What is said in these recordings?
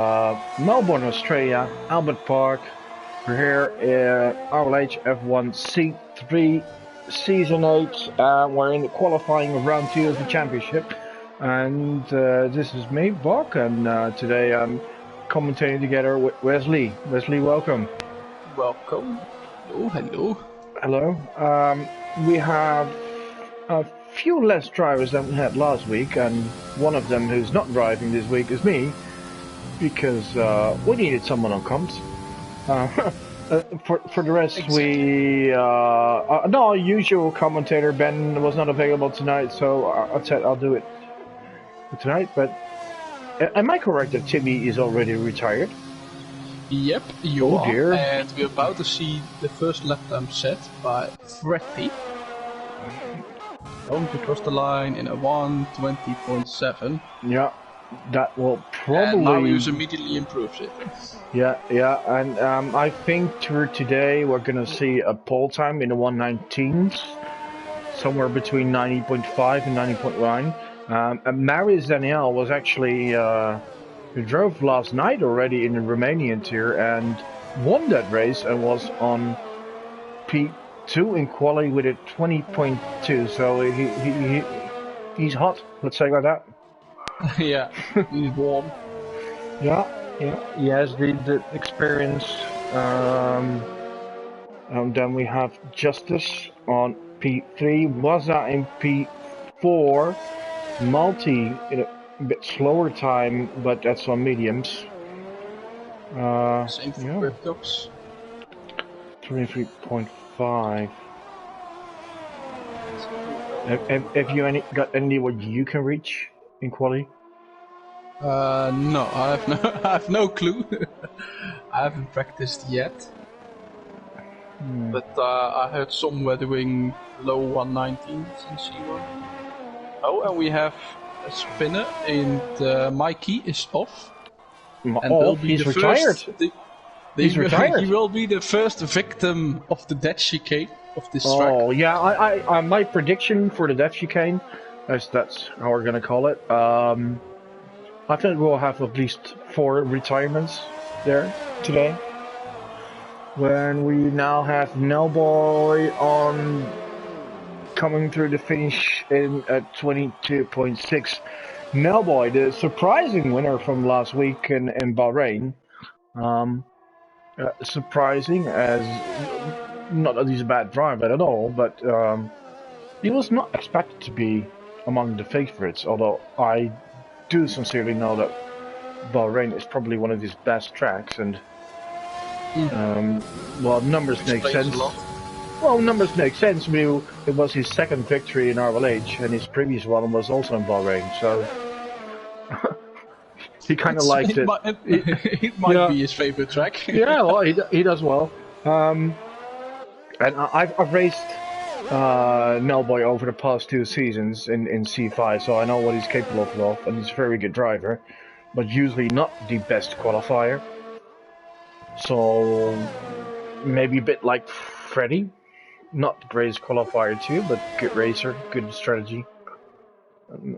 Melbourne, Australia, Albert Park. We're here at RLH F1 C3 Season 8. We're in the qualifying of round 2 of the championship. And this is me, Bok, and today I'm commentating together with Wesley. Wesley, welcome. Welcome. Oh, hello. Hello. We have a few less drivers than we had last week, and one of them who's not driving this week is me, because we needed someone on comms. For the rest, exactly. No, our usual commentator Ben was not available tonight, so I said I'll do it tonight. But am I correct that Timmy is already retired? Yep, you are. Dear. And we're about to see the first lap time set by Freddy. Going to cross the line in a 1:20.7. Yeah, that will probably. And Marius immediately improves it. Yeah, and I think today we're gonna see a pole time in the 1:19s, somewhere between 90.5 and 90.9. And Marius Daniel was actually he drove last night already in the Romanian tier and won that race and was on P2 in quali with a 20.2. So he's hot. Let's say like that. Yeah, he's warm. Yeah, he has the experience. Then we have Justice on P3, Waza in P4, Multi in a bit slower time, but that's on mediums. Same for Cryptox. 23.5. Have you got any what you can reach in quali? No, I have no clue. I haven't practiced yet. But I heard some were doing low 119s in C1. Oh, and we have a spinner, and Mikey is off. He's retired. He's retired. He will be the first victim of the death chicane of this track. Oh yeah, I my prediction for the death chicane, that's how we're gonna call it. I think we'll have at least 4 retirements there today. When we now have Nellboy on coming through the finish in at 22.6. Nellboy, the surprising winner from last week in Bahrain. Surprising as not that he's a bad driver at all, but he was not expected to be among the favorites. Although I do sincerely know that Bahrain is probably one of his best tracks, and well, numbers make sense. Well, numbers make sense. I mean, it was his second victory in RLH, and his previous one was also in Bahrain, so he kind of liked it. It might be his favorite track. Yeah, well, he does well. And I've raced Nellboy over the past 2 seasons in C5, so I know what he's capable of, and he's a very good driver, but usually not the best qualifier. So maybe a bit like Freddy, not the greatest qualifier too, but good racer, good strategy.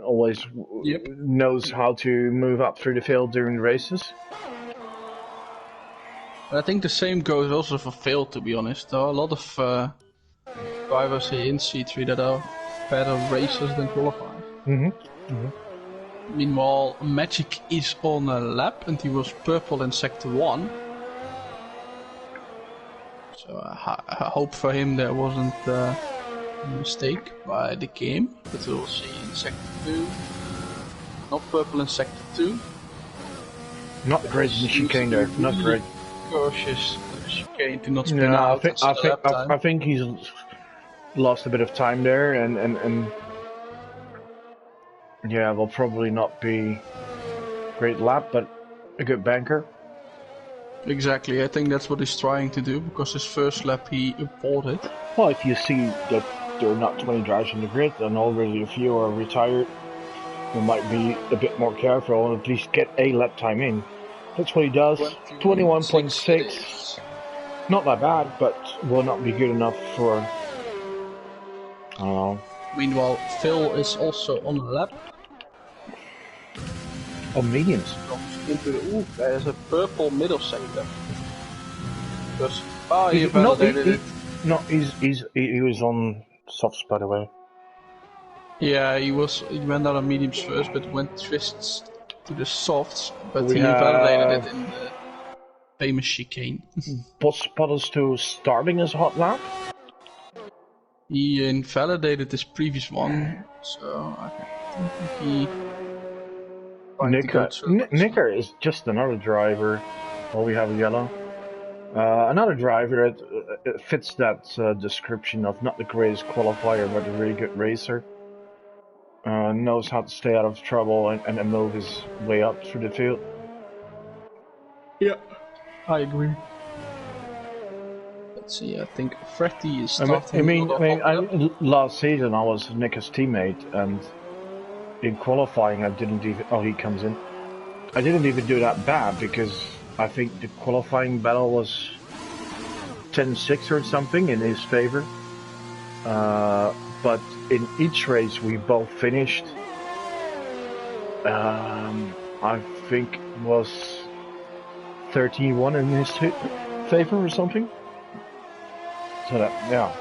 Always knows how to move up through the field during the races. I think the same goes also for Phil, to be honest. There are a lot of drivers here in C3 that are better racers than qualifiers. Meanwhile, Magic is on a lap and he was purple in Sector 1. So I hope for him there wasn't a mistake by the game, but we'll see in Sector 2. Not purple in Sector 2. Not great in the chicane there, not great. Cautious chicane to not spin out. I think he's lost a bit of time there, and yeah, will probably not be great lap, but a good banker. Exactly, I think that's what he's trying to do, because his first lap he imported. Well, if you see that there are not 20 drivers in the grid and already a few are retired, you might be a bit more careful and at least get a lap time in. That's what he does. 21.6. Not that bad, but will not be good enough for, I don't know. Meanwhile, Phil is also on the lap. On mediums. into the... Ooh, there's a purple middle sector. Because... Oh, he No, validated it. No, he was on softs, by the way. Yeah, he went out on mediums first, but went twists to the softs, but he validated it in the famous chicane. Bot spotters to starting his hot lap? He invalidated his previous one, so I think he... Nicker is just another driver. Well, we have a yellow. Another driver that fits that description of not the greatest qualifier, but a really good racer. Knows how to stay out of trouble and move his way up through the field. Yeah, I agree. Let's see, I think Freddy is starting. Last season I was Nicker's teammate, and in qualifying I didn't even... Oh, he comes in. I didn't even do that bad, because I think the qualifying battle was 10-6 or something in his favor. But in each race we both finished. I think was 13-1 in his favor or something. So that, yeah.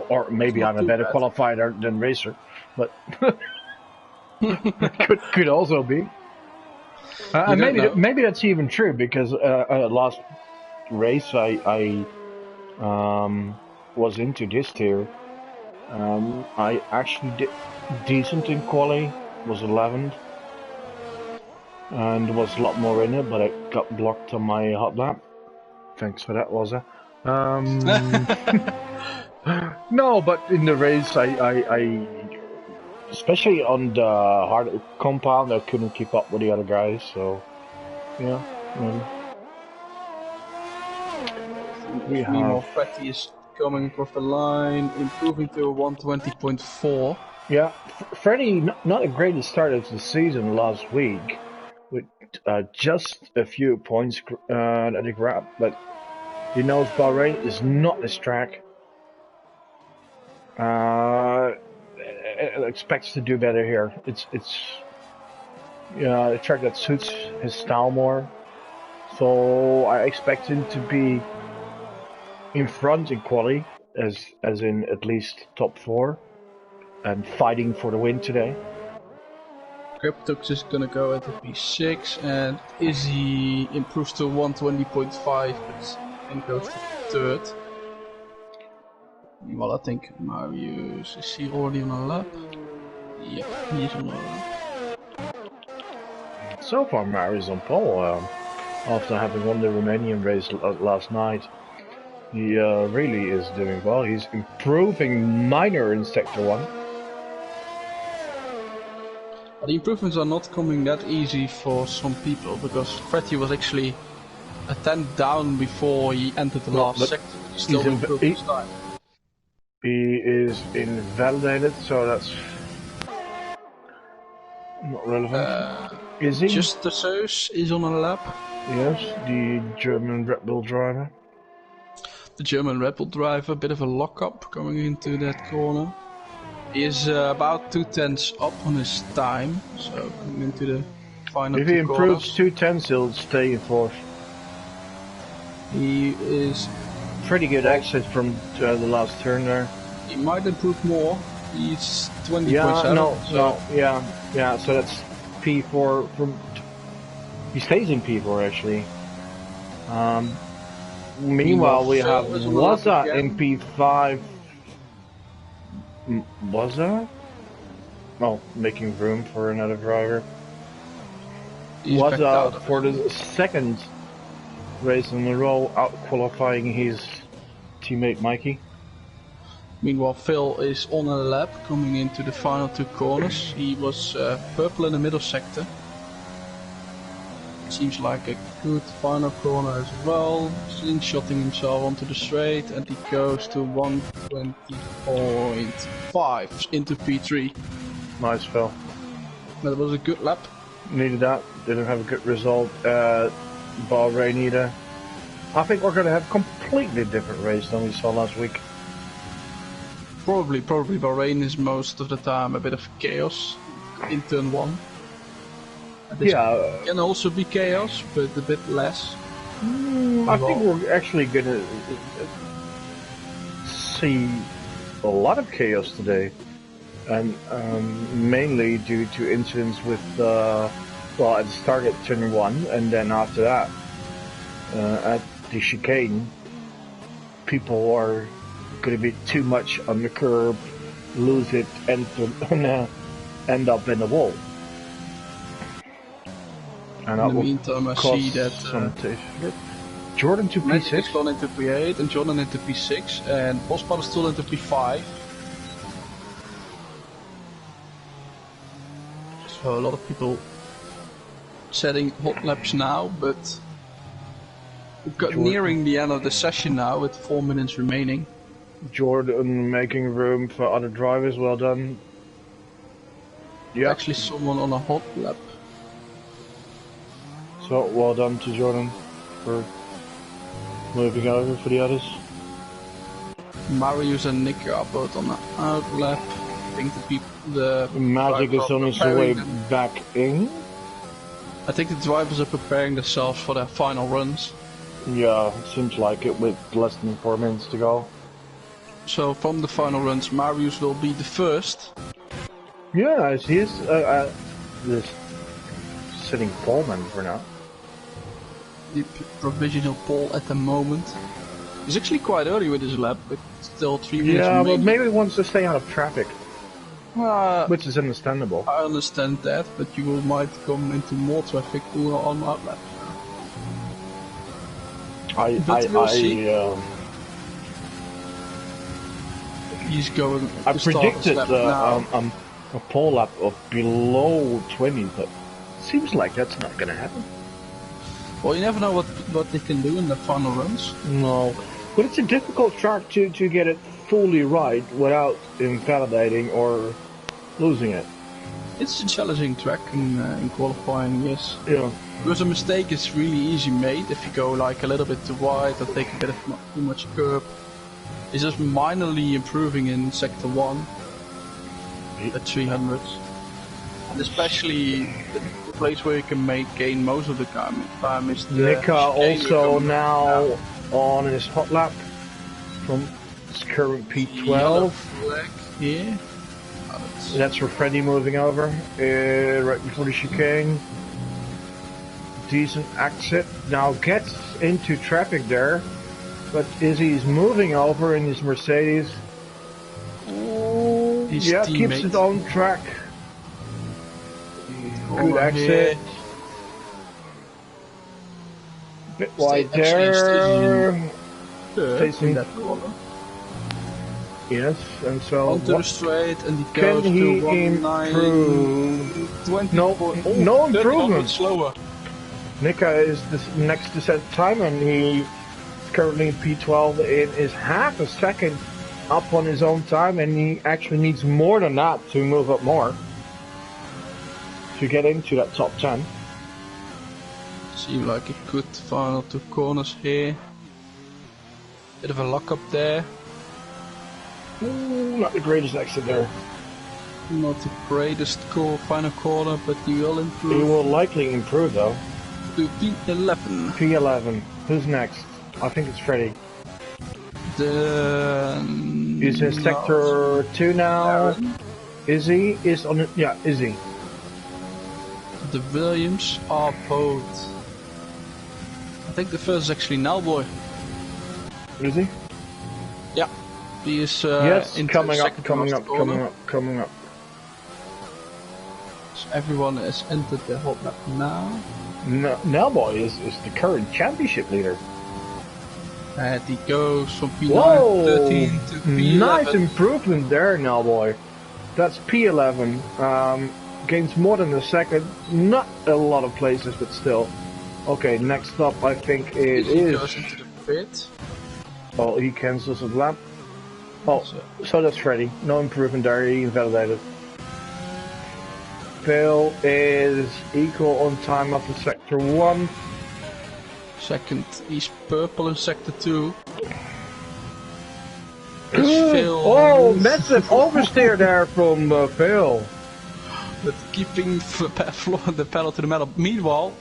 Or maybe I'm a better qualifier than racer, but could also be. Maybe that's even true, because last race I was into this tier. I actually did decent in quali, was 11th, and there was a lot more in it, but I got blocked on my hot lap. Thanks for that, was I? No, but in the race, I especially on the hard compound, I couldn't keep up with the other guys, so yeah. Meanwhile, Freddy is coming across the line, improving to a 120.4. Yeah, Freddy, not the greatest start of the season last week, with just a few points that he grabbed, but he knows Bahrain is not his track. Expects to do better here. It's a track that suits his style more, so I expect him to be in front in quali, as in at least top 4, and fighting for the win today. Cryptox is gonna go at the P6, and Izzy improves to 120.5, but then goes to 3rd. Well, I think Marius, is he already on a lap? Yep, he is on a lap. So far Marius on pole, after having won the Romanian race last night. He really is doing well. He's improving minor in Sector 1. The improvements are not coming that easy for some people, because Freddy was actually a 10 down before he entered the last sector. He still improved his time. He is invalidated, so that's not relevant. Is he? Just the Zeus is on a lap. Yes, the German Red Bull driver. The German Red Bull driver, a bit of a lock-up coming into that corner. He is about 2/10 up on his time, so coming into the final. If he improves 2/10, he'll stay in 4th. He is pretty good exit from the last turn there. He might improve more. He's 20.7. Yeah. So that's P4 from. He stays in P4 actually. Meanwhile, we have Waza in P5. Waza? Oh, making room for another driver. Waza for the second race in a row, out qualifying his teammate Mikey. Meanwhile, Phil is on a lap coming into the final 2 corners. He was purple in the middle sector. Seems like a good final corner as well. Slingshotting himself onto the straight, and he goes to 120.5 into P3. Nice, Phil. That was a good lap. Needed that. Didn't have a good result. Bahrain either. I think we're going to have a completely different race than we saw last week. Probably Bahrain is most of the time a bit of chaos in turn 1. This Yeah. can also be chaos, but a bit less. I think we're actually gonna see a lot of chaos today, and mainly due to incidents with well, at the start at turn 1, and then after that at the chicane, people are gonna be too much on the curb, lose it, and end up in the wall. And in the meantime, I see that Jordan to Magic P6. is gone into P8 and Jordan into P6 and Bospad is still into P5. So a lot of people setting hot laps now, but we're nearing the end of the session now with 4 minutes remaining. Jordan making room for other drivers, well done. Yeah. Actually someone on a hot lap. So well done to Jordan for moving over for the others. Marius and Nick are both on the out lap. I think the Magic is on his way back in. I think the drivers are preparing themselves for their final runs. Yeah, seems like it with less than 4 minutes to go. So from the final runs, Marius will be the first. Yeah, he is this sitting poleman for now. The provisional pole at the moment. He's actually quite early with his lap, but still 3 minutes Yeah, remaining. but maybe he wants to stay out of traffic, which is understandable. I understand that, but you might come into more traffic on outlap. He's going. I predicted a pole lap of below 20, but seems like that's not gonna happen. Well, you never know what they can do in the final runs. No, but it's a difficult track to get it fully right without invalidating or losing it. It's a challenging track in qualifying, yes. Yeah. Because a mistake is really easy made if you go like a little bit too wide or take a bit of too much curb. It's just minorly improving in sector 1 at 300s. And especially the place where you can gain most of the time is the Nika also now on his hot lap from his current P12. Yeah. That's for Freddy moving over right before the chicane. Decent exit. Now gets into traffic there, but Izzy's moving over in his Mercedes. Yeah, keeps it on track. Good exit. Bit wide there. Facing that corner. Yes, and so onto the straight, and he can goes he to improve? No improvement. Slower. Nika is the next to set time, and he's currently in P12 and is half a second up on his own time, and he actually needs more than that to move up more to get into that top 10. Seems like a good final 2 corners here. Bit of a lock up there. Ooh, not the greatest exit there. Not the greatest final corner, but he will improve. He will likely improve though. To P11. P11. Who's next? I think it's Freddy. He's in sector 2 now. Izzy is on it. Yeah, Izzy. The Williams are both. I think the first is actually Nalboy. Is he? Yeah. He is yes, coming up. So everyone has entered the hot lap now. Nalboy is the current championship leader. And he goes from P9, 13 to P11. Nice improvement there, Nalboy. That's P11. Gains more than a second. Not a lot of places, but still. Okay, next up I think it he is... goes into the pit. Oh, he cancels a lap. Oh, so that's Freddy. No improvement there, he invalidated. Phil is equal on time after sector 1. Second, he's purple in sector 2. Phil. Oh, massive oversteer there from Phil. but keeping the pedal to the metal. Meanwhile,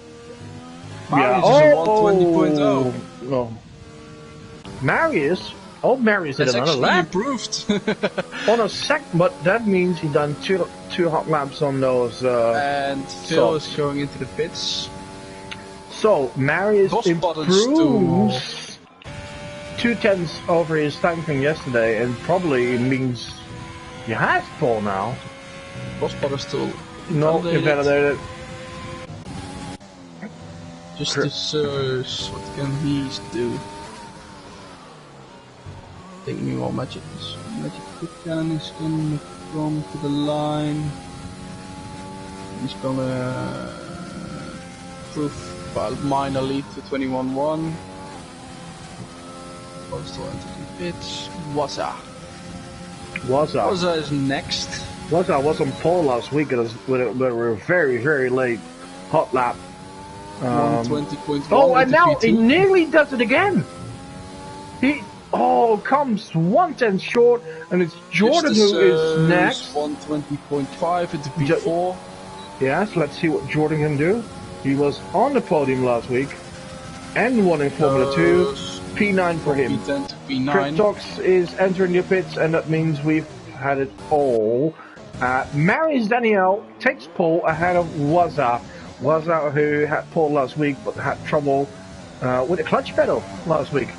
Marius is a 120.0. No. Marius did another lap. Improved. On a sec, but that means he done two hot laps on those. And Phil is going into the pits. So Marius improves 2/10 over his time from yesterday, and probably means he has pole now. Bospot is still invalidated. Just to search, what can he do? I think meanwhile Magic Cannon is gonna come to the line. He's gonna prove a minor lead to 21-1. Still entering pits. Waza is next. Waza was on pole last week with a very, very late hot lap. 120.1. Oh, and now he nearly does it again. He comes 1/10 short, and it's Jordan who is next. 120.5 at the P4. Yes, let's see what Jordan can do. He was on the podium last week and won in Formula 2. P9 for him. P10 to P9. Cryptox is entering the pits, and that means we've had it all. Marius Daniel takes pole ahead of Waza, who had pole last week but had trouble with the clutch pedal last week.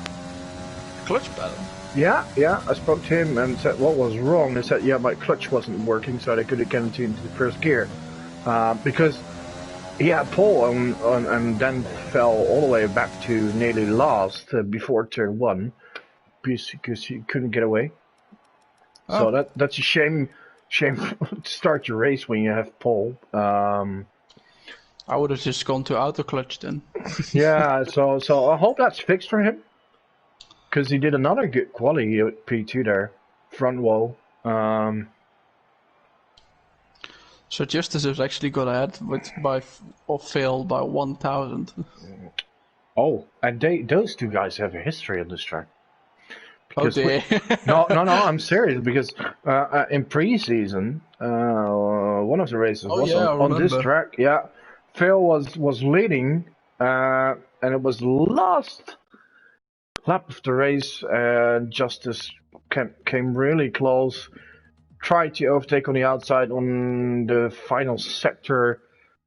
Clutch pedal? Yeah, I spoke to him and said what was wrong. They said, yeah, my clutch wasn't working, so they couldn't get into the first gear. Because he had pole and then fell all the way back to nearly last before turn 1 because he couldn't get away. Oh. So that's a shame to start your race when you have pole. I would have just gone to auto clutch then. Yeah, so I hope that's fixed for him. Because he did another good quality at P2 there, front wall. So Justice has actually got ahead failed by 1,000. Oh, and those two guys have a history on this track. Because no, I'm serious. Because in pre-season, one of the races was on this track. Yeah, Phil was leading, and it was last lap of the race, and Justice came really close, tried to overtake on the outside on the final sector,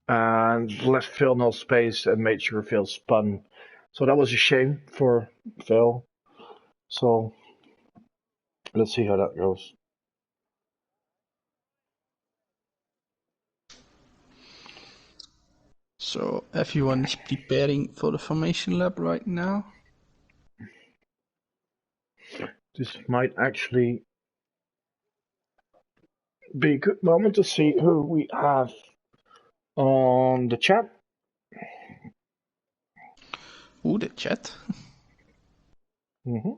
and left Phil no space and made sure Phil spun. So that was a shame for Phil. So let's see how that goes. So everyone is preparing for the formation lap right now. This might actually be a good moment to see who we have on the chat. Ooh, the chat. Mm-hmm.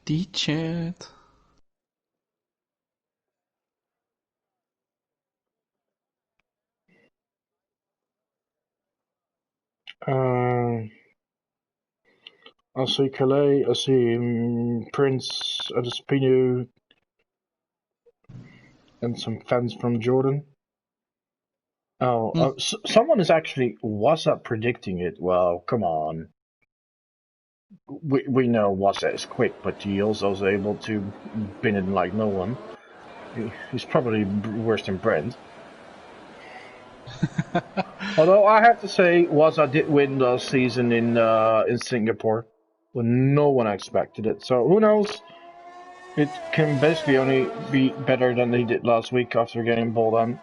The chat. I see Calais, I see Prince, Adespino, and some fans from Jordan. Someone is actually WhatsApp predicting it. Well, come on. We know WhatsApp is quick, but he also is able to bin it like no one. He's probably worse than Brent. Although I have to say, Waza did win last season in Singapore, when no one expected it. So who knows? It can basically only be better than they did last week after getting ball done.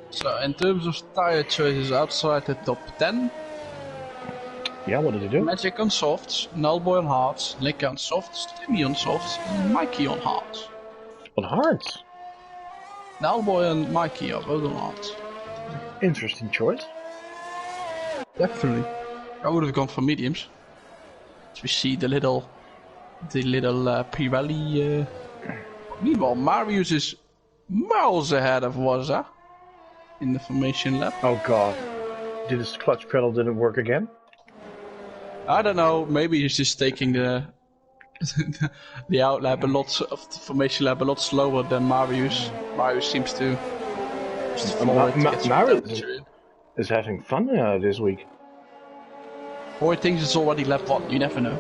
So in terms of tire choices outside the top 10. Yeah, what did he do? Magic on softs, Nullboy on hards, Nick on softs, Timmy on softs, and Mikey on hards. On hards? Nullboy and Mikey are both on hards. Interesting choice. Definitely. I would have gone for mediums. So we see the little Pirelli. Meanwhile, Marius is miles ahead of Waza in the formation lap. Oh god. Did his clutch pedal didn't work again? I don't know, maybe he's just taking the the outlap of the formation lap a lot slower than Marius. Marius seems to just follow it to get some temperature in. Is having fun this week. Or he thinks it's already lap 1, you never know.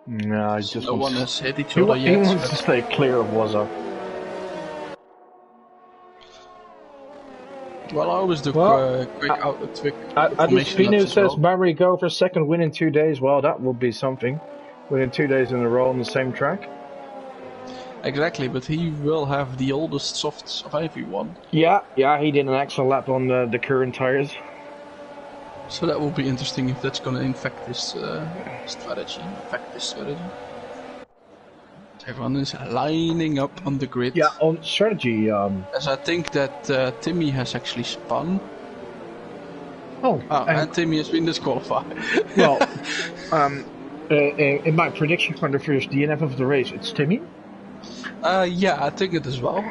No, I just no one has hit each other yet. He wants to stay clear of Waza. Well, I always do quick Adespino says Barry go for second win in 2 days. Well, that would be something. Winning 2 days in a row on the same track. Exactly, but he will have the oldest softs of everyone. Yeah, he did an excellent lap on the current tires. So that will be interesting if that's going to infect this strategy. Everyone is lining up on the grid. Yeah, on strategy. As I think that Timmy has actually spun. And Timmy has been disqualified. Well, in my prediction for the first DNF of the race, it's Timmy. Yeah, I think it as well.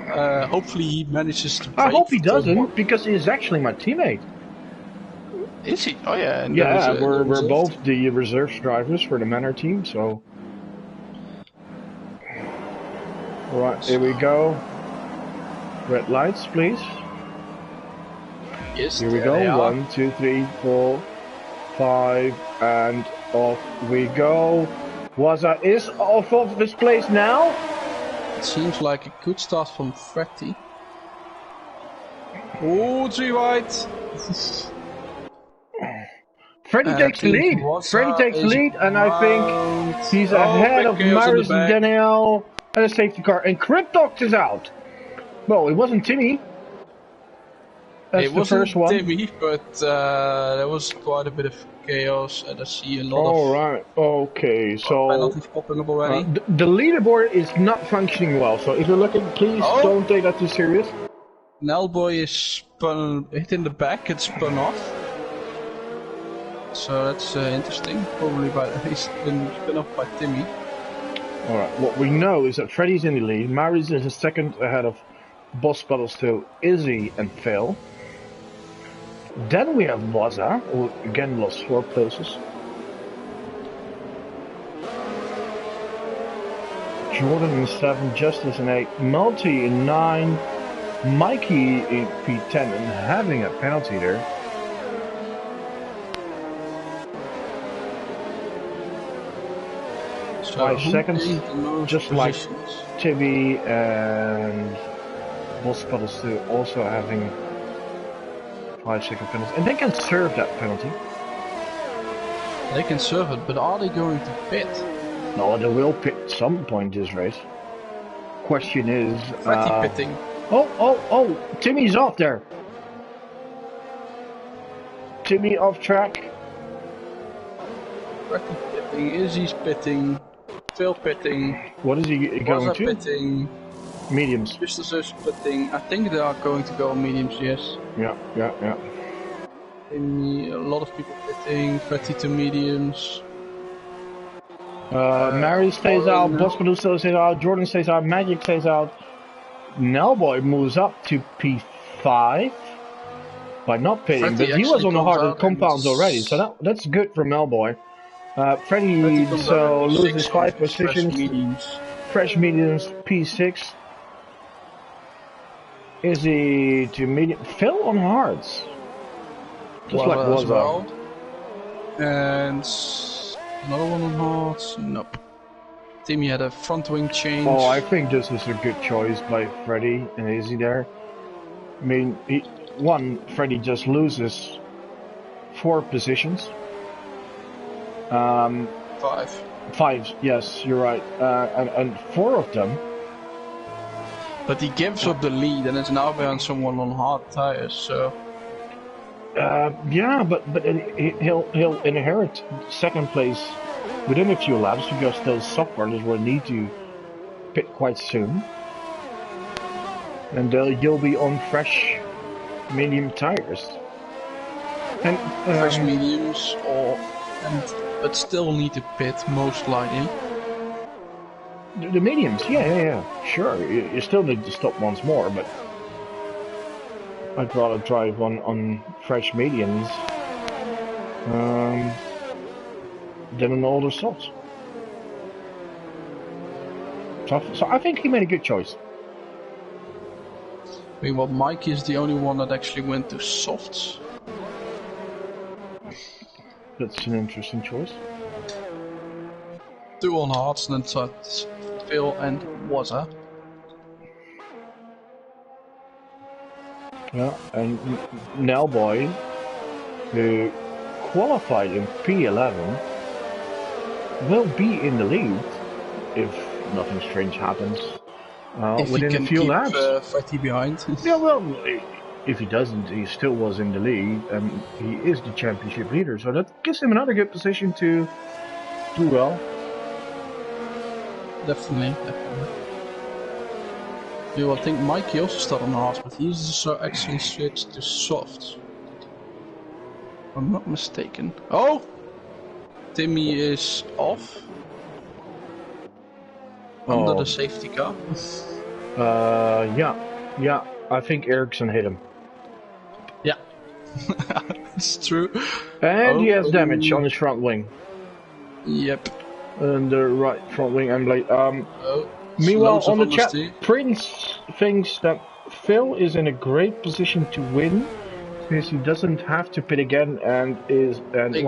Hopefully he manages to. I hope he doesn't, because he's actually my teammate. Is he? Oh yeah. And yeah, we're both the reserve drivers for the Manor team, so. Right, here we go. Red lights, please. Yes. Here we go. 1, 2, 3, 4, 5, and off we go. Waza is off of this place now. It seems like a good start from Freddy. Oh, 3 wide. Freddy takes the lead. Freddy takes the lead, and I think he's ahead of Marius and Daniel. And a safety car, and Cryptox is out. Well, it wasn't Timmy. That's the first one. It wasn't Timmy, but there was quite a bit of chaos, and I see a lot of. All right. Okay. So penalties popping up already. The leaderboard is not functioning well. So if you're looking, please don't take that too serious. Nellboy is hit in the back. It's spun off. So that's interesting. Probably he's been spun off by Timmy. Alright, what we know is that Freddy's in the lead, Marius is a second ahead of Boss Battles to Izzy and Phil. Then we have Waza, who again lost 4 places. Jordan in 7, Justice in 8, Multi in 9, Mikey in P10 and having a penalty there. So 5 seconds, just like Timmy and Boss Battles 2 also having 5-second penalty. And they can serve that penalty. They can serve it, but are they going to pit? No, they will pit at some point this race. Question is... pitting. Oh, Timmy's off there. Timmy off track. Freddy pitting, Izzy's pitting. Phil pitting. What is he going to? Pitting. Mediums. Justus pitting. I think they are going to go on mediums, yes. Yeah. A lot of people pitting. Freddy to mediums. Mary stays out, Boss Medusa stays out, Jordan stays out, Magic stays out. Nellboy moves up to P5 by not pitting, but he was on the harder compounds already, so that's good for Nellboy. Freddy so loses 5 positions. Fresh mediums P6. Is he to medium? Phil on hards. Just like was well. And another one on hards. Nope. Timmy had a front wing change. Oh, I think this is a good choice by Freddy and Izzy there. I mean, Freddy just loses 4 positions. 5. 5, yes, you're right. And 4 of them. But he gives up the lead, and it's now behind someone on hard tires. So. Yeah, but he'll inherit second place within a few laps because those soft partners will need to pit quite soon, and you'll be on fresh medium tires. And fresh mediums, but still need to pit most likely. The mediums, yeah, sure. You still need to stop once more, but I'd rather drive on fresh mediums. than an older softs. So I think he made a good choice. Meanwhile, Mikey is the only one that actually went to softs. That's an interesting choice. 2 on hards, and then that's Phil and Wazza. Yeah, and Nellboy, who qualified in P11, will be in the lead if nothing strange happens within a few laps. Fatty behind. Yeah, well, if he doesn't, he still was in the lead, and he is the championship leader, so that gives him another good position to do well. Definitely. I think Mikey also started on hards, but he's also actually switched to softs. If I'm not mistaken. Oh! Timmy is off. Under the safety car. Yeah. I think Ericsson hit him. Yeah. It's true. And he has damage on his front wing. Yep. And the right front wing end blade. Meanwhile, on the chat, Prince thinks that Phil is in a great position to win because he doesn't have to pit again, and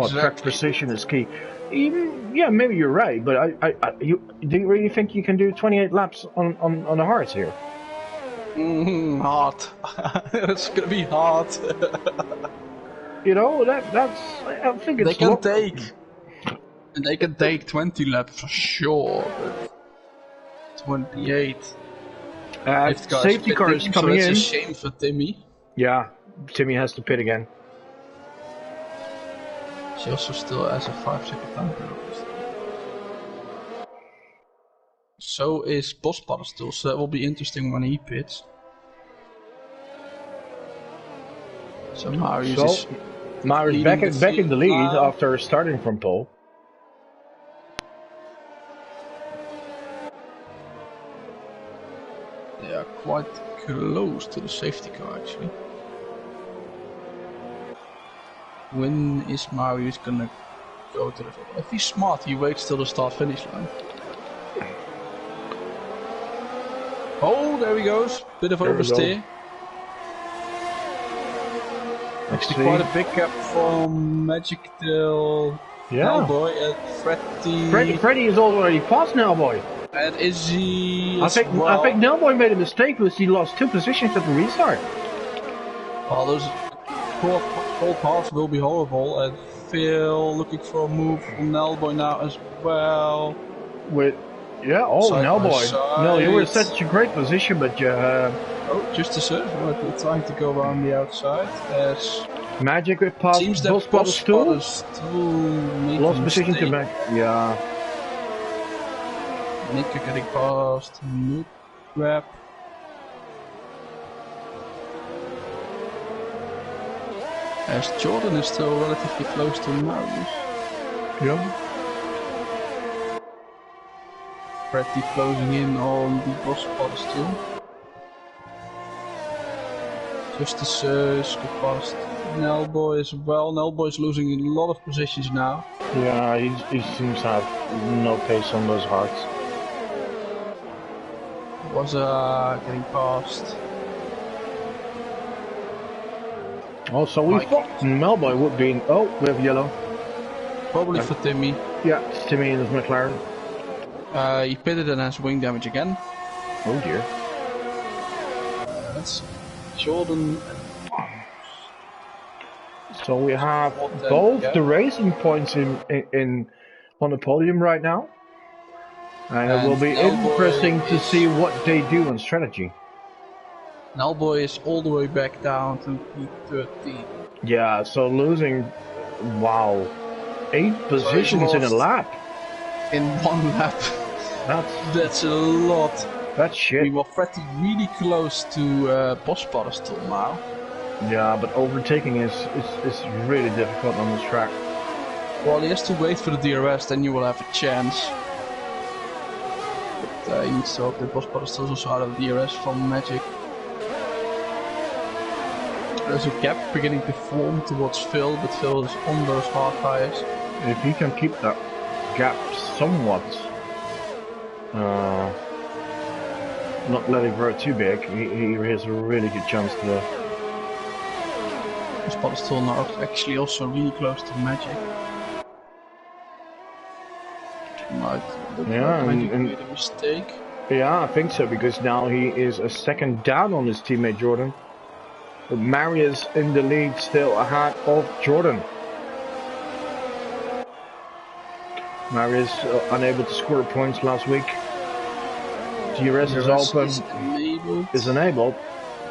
track precision is key. Yeah, maybe you're right, but do you really think you can do 28 laps on the hards here? Hard. It's gonna be hard. You know that's. I think it's. They can take 20 laps for sure. But 28. Safety car is coming in. It's a shame for Timmy. Yeah, Timmy has to pit again. She also still has a 5-second time penalty. So is Bospada still, so that will be interesting when he pits. So Marius is back in the lead after starting from pole. They are quite close to the safety car actually. When is Marius gonna go to the top? If he's smart, he waits till the start-finish line. Oh, there he goes. Bit of oversteer. Actually, quite a big gap from Magic till Nellboy and Freddy. Freddy is already past Nellboy. And is he? I think Nellboy made a mistake because he lost 2 positions at the restart. Well, those cold paths will be horrible, and Phil looking for a move from Nellboy now as well. Nellboy. No, you were in such a great position, but just a serve. We're trying to go around the outside. Magic with pass. Seems that Bospada lost position to Magic. Yeah. Nick getting past. Mid grab. As Jordan is still relatively close to Marius. Yeah. Pretty closing in on the Bospada still. Justice got past Nellboy as well. Nellboy is losing a lot of positions now. Yeah, he seems to have no pace on those hards. Was getting past. Also, we thought Nellboy would be in. Oh, we have yellow. Probably for Timmy. Yeah, it's Timmy in his McLaren. He pitted and has wing damage again. Oh dear. That's Jordan. So we have both the racing points in on the podium right now. And it will be interesting to see what they do on strategy. Nellboy is all the way back down to P13. Yeah, so losing, 8 positions in a lap. In 1 lap. That's a lot. That's shit. We were pretty really close to Bospada still now. Yeah, but overtaking is really difficult on this track. Well, he has to wait for the DRS, then you will have a chance. But he needs to hope that Bospada still also out of the DRS from Magic. There's a gap beginning to form towards Phil, but Phil is on those hard tires. If he can keep that gap somewhat. Not letting it grow too big. He has a really good chance to. The spot is still now actually also really close to Magic. Yeah, Magic made a mistake. Yeah, I think so, because now he is a second down on his teammate Jordan. But Marius in the lead, still ahead of Jordan. Marius unable to score points last week. DRS is open, is enabled.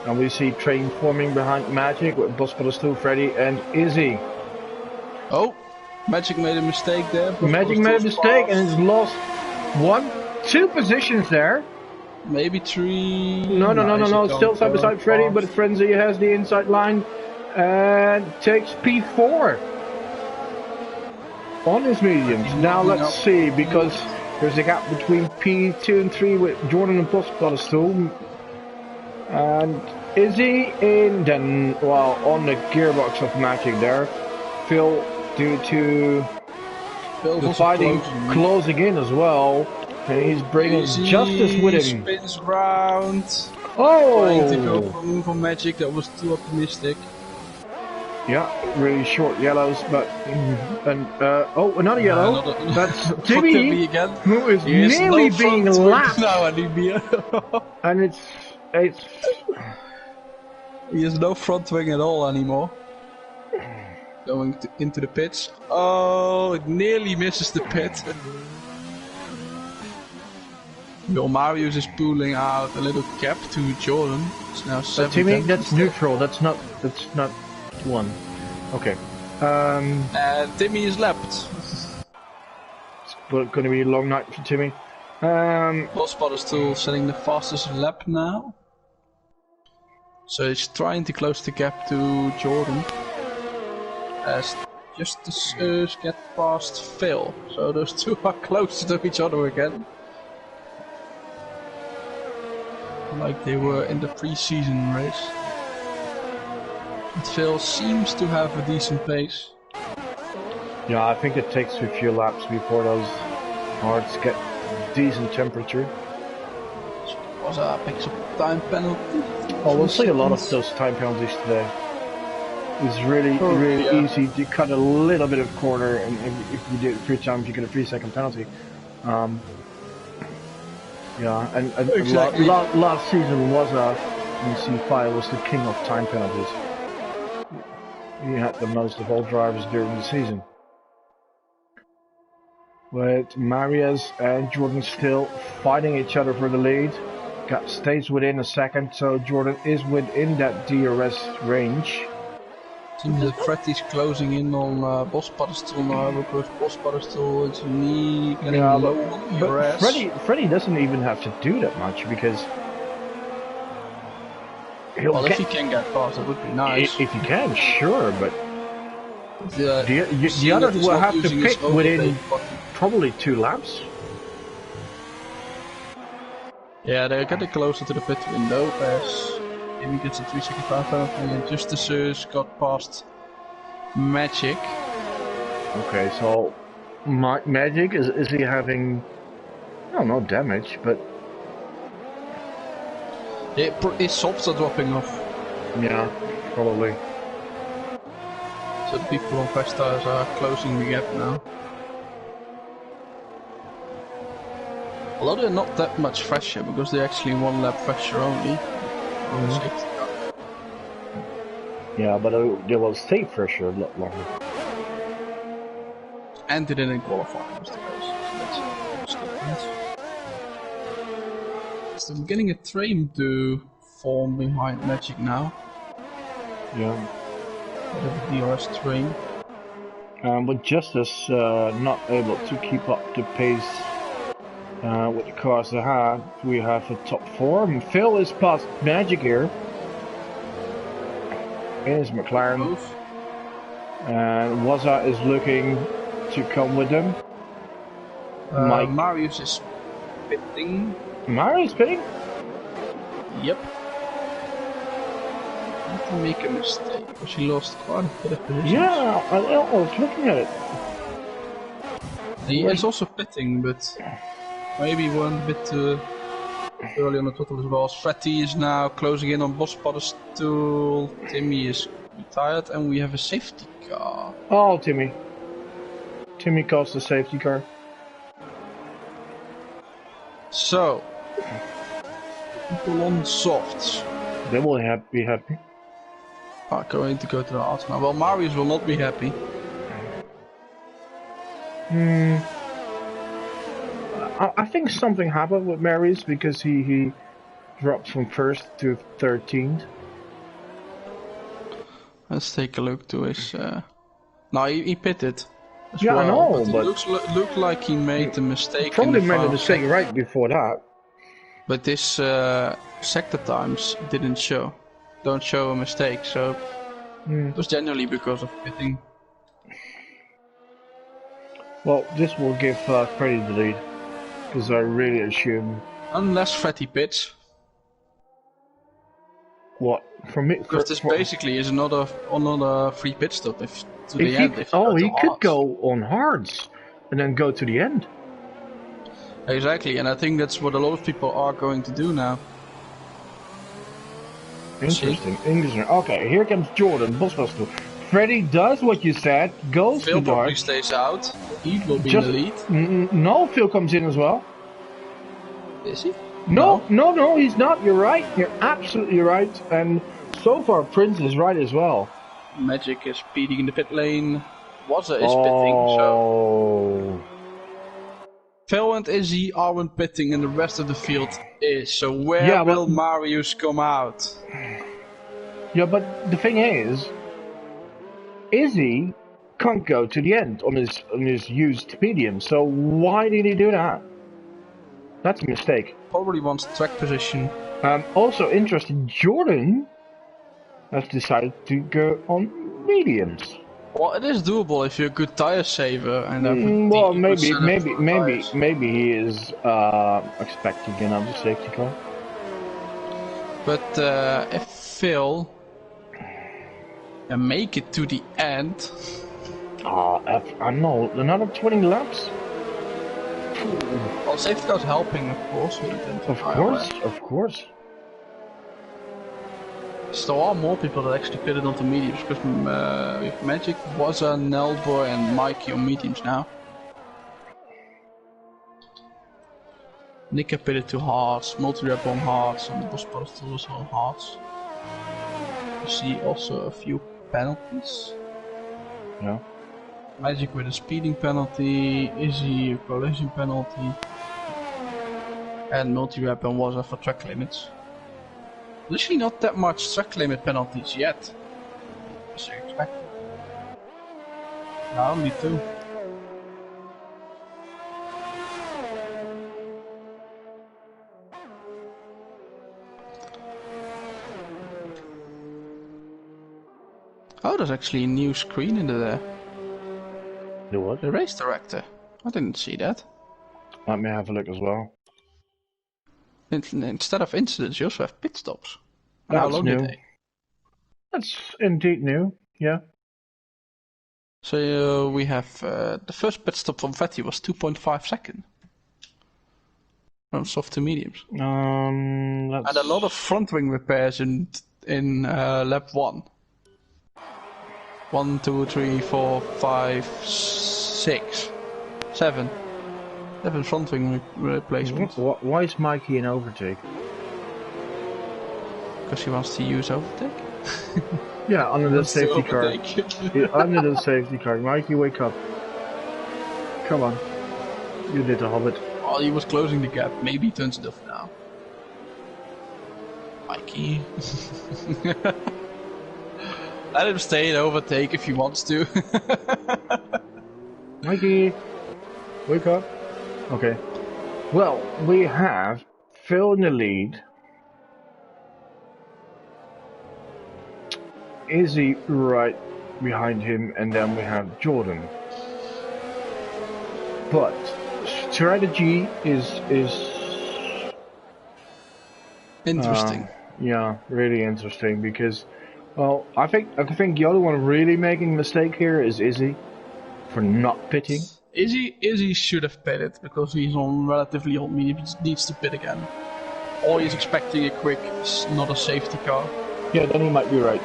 And we see train forming behind Magic with Bospot still Freddy and Izzy. Oh, Magic made a mistake there. Magic made a mistake and has lost 2 positions there. Maybe 3. No. Still side by side Freddy, but Frenzy has the inside line and takes P4 on his mediums. Now let's see, because there's a gap between P2 and 3 with Jordan and Bospot still. And Izzy in then, well, on the gearbox of Magic there. Phil, due to the fighting closing in as well. And he's bringing Justice with him. Spins round. Oh! Trying to go for a move on Magic, that was too optimistic. Yeah, really short yellows, but oh, another yellow. That's Timmy, again. Who is nearly being lapped now, and it's he has no front wing at all anymore. Going into the pits. Oh, it nearly misses the pit. Well, Marius is pulling out a little gap to Jordan. It's now 7. Timmy, that's neutral. That's not one. Okay. And Timmy is lapped. It's going to be a long night for Timmy. Bospot is still setting the fastest lap now. So he's trying to close the gap to Jordan. As Justice get past Phil. So those two are closer to each other again. Like they were in the pre-season race. But Phil seems to have a decent pace. Yeah, I think it takes a few laps before those hearts get decent temperature. Was picks up time penalty. Oh, we'll see a lot of those time penalties today. It's really easy to cut a little bit of corner, and if you do it 3 times, you get a 3-second penalty. Yeah, and exactly. last season was C5 was the king of time penalties. He had the most of all drivers during the season. With Marius and Jordan still fighting each other for the lead. Gap stays within a second, so Jordan is within that DRS range. Seems that Freddy's closing in on Bospot still now, because Bospot still into me getting low on DRS. But Freddy doesn't even have to do that much, because if he can get past, that would be nice. If he can, sure, but the others will have to pick within probably 2 laps. Yeah, they're getting closer to the pit window as Amy gets a 3-second time penalty and Justice got past Magic. Okay, so Magic, is he having, no damage, but his softs are dropping off. Yeah, probably. So the people on fast tires are closing the gap now. Although they're not that much fresher, because they're actually 1 lap fresher only. Yeah, but they will stay fresher a lot longer. And they didn't qualify, was the case. So that's so I'm getting a train to form behind Magic now. Yeah. The DRS train. But Justice not able to keep up the pace with the cars ahead. We have a top 4. And Phil is past Magic here. In his McLaren. And Waza is looking to come with them. Marius is pitting. Marius pitting? Yep. Not to make a mistake, because she lost quite a bit of position. Yeah, I was looking at it. He is also pitting, but maybe one bit too early on the throttle as well. Fretty is now closing in on Bospotter's tool. Timmy is retired, and we have a safety car. Oh, Timmy. Timmy caused the safety car. So, people on softs. They will be happy. Are going to go to the hards now. Well, Marius will not be happy. I think something happened with Marius because he dropped from 1st to 13th. Let's take a look to his... No, he pitted. Yeah, well, I know, but it looked like he made a mistake. Probably made a mistake right before that. But this sector times don't show a mistake, so it was generally because of pitting. Well, this will give Freddy the lead, because I really assume... Unless Freddy pits. What? For me? Because this basically is another free pit stop if to the end. If he could go on hards and then go to the end. Exactly, and I think that's what a lot of people are going to do now. Interesting. Okay, here comes Jordan, Bosbuster. Freddy does what you said, goes Phil to the probably stays out. He will be in the lead. No, Phil comes in as well. Is he? No, he's not. You're right. You're absolutely right. And so far, Prince is right as well. Magic is speeding in the pit lane. Wazza is pitting, so... Phil and Izzy aren't pitting and the rest of the field is. So where will Marius come out? Yeah, but the thing is, Izzy can't go to the end on his used medium. So why did he do that? That's a mistake. Probably wants track position. Also interesting, Jordan has decided to go on mediums. Well, it is doable if you're a good tire saver and well, maybe he is expecting another safety car. But if Phil can make it to the end, I know another 20 laps. Well, safety car's helping, of course. Of course. So there are more people that actually pitted onto mediums, because with Magic, Wazza, Nelboy and Mikey on mediums now. Nika pitted to hards, multi-rep on hards, and the boss part still also on hards. You see also a few penalties. Yeah. Magic with a speeding penalty, Izzy a collision penalty, and multi-rep and Wazza for track limits. Literally not that much track limit penalties yet, as you expect. No, only 2. Oh, there's actually a new screen in there. The what? The race director. I didn't see that. Let me have a look as well. Instead of incidents, you also have pit stops. That's new. That's indeed new, yeah. So we have the first pit stop from Vettel was 2.5 seconds. From soft to mediums. And a lot of front wing repairs in lap 1. 1, 2, 3, 4, 5, 6, 7. 7 front wing replacements. Why is Mikey in overtake? Because he wants to use overtake? Yeah, under the safety car. Yeah, under the safety car. Mikey, wake up. Come on. You did a hobbit. Oh, he was closing the gap. Maybe he turns it off now. Mikey. Let him stay in overtake if he wants to. Mikey, wake up. Okay. Well, we have Phil in the lead. Izzy right behind him, and then we have Jordan. But strategy is interesting. Yeah, really interesting, because, well, I think the only one really making a mistake here is Izzy for not pitting. Izzy should have pitted because he's on relatively old medium. He needs to pit again. Or he's expecting a quick, not a safety car. Yeah, then he might be right.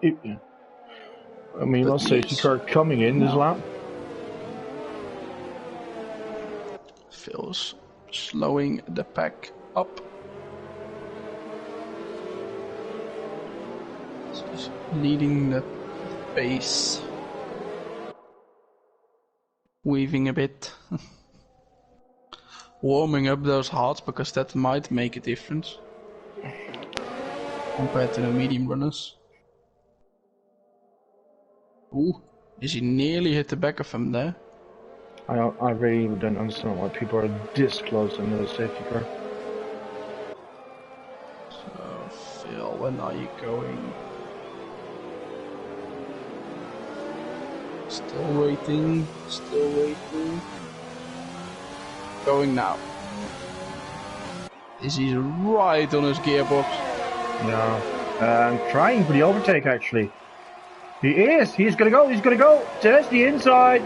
Yeah. I mean, no safety car coming in this lap. Phil's slowing the pack up. He's leading the pace. Weaving a bit. Warming up those hards because that might make a difference. Compared to the medium runners. Ooh, is he nearly hit the back of him there? I really don't understand why people are this close in the safety car. So, Phil, when are you going? Still waiting, still waiting. Going now. Is he right on his gearbox? No. Trying for the overtake actually. He is. He's gonna go. He's gonna go. There's the inside.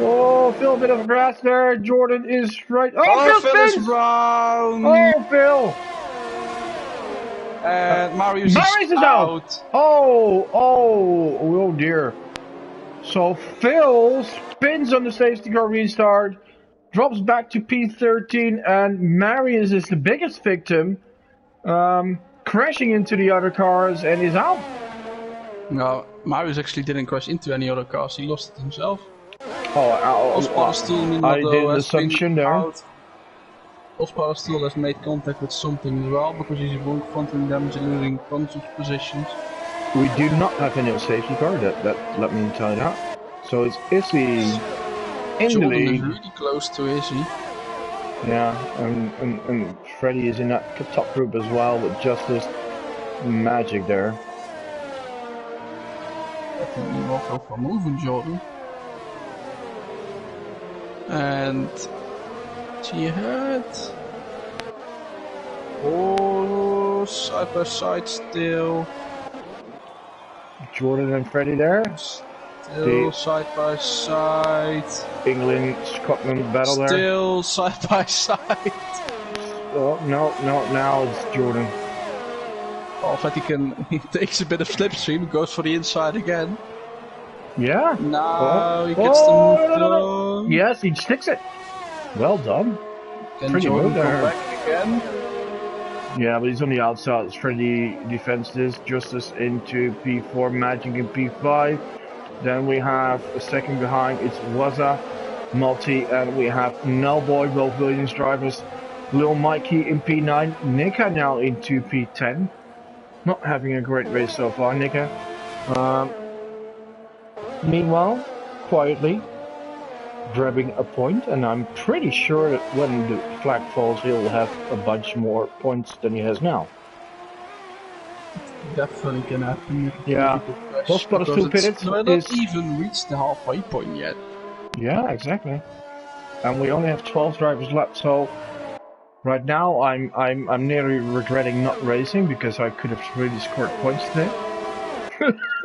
Oh, Phil, a bit of a grass there. Jordan is right. Oh, Phil is wrong. Oh, Phil. And Marius is out. Oh dear. So Phil spins on the safety car restart, drops back to P13, and Marius is the biggest victim, crashing into the other cars and is out. No, Marius actually didn't crash into any other cars, he lost it himself. I did an assumption there. Oscar still has made contact with something as well, because he's confronting damage and losing tons of positions. We do not have any safety car, that let me tell you that. So it's Izzy in the lead. Is really close to Izzy. Yeah, and Freddy is in that top group as well with Justice Magic there. I think we will go for moving Jordan. And she had side by side still. Jordan and Freddy there. Still side by side. England Scotland battle there. Still side by side. Oh no, now it's Jordan. Oh, he takes a bit of slipstream and goes for the inside again. Yeah. Now he gets the move done. Yes, he sticks it. Well done. Can Pretty Jordan good there. come back again? Yeah, but he's on the outside. Freddy defends this. Justice into P4, Magic in P5. Then we have a second behind. It's Waza, Multi, and we have Nellboy, both Williams drivers. Lil Mikey in P9. Nika now into P10. Not having a great race so far, Nika. Meanwhile, quietly grabbing a point, and I'm pretty sure that when the flag falls he'll have a bunch more points than he has now. Definitely can happen. Yeah, those spotters still pitted. No, not even reached the halfway point yet. Yeah, exactly. And we only have 12 drivers left, so right now I'm nearly regretting not racing because I could have really scored points today.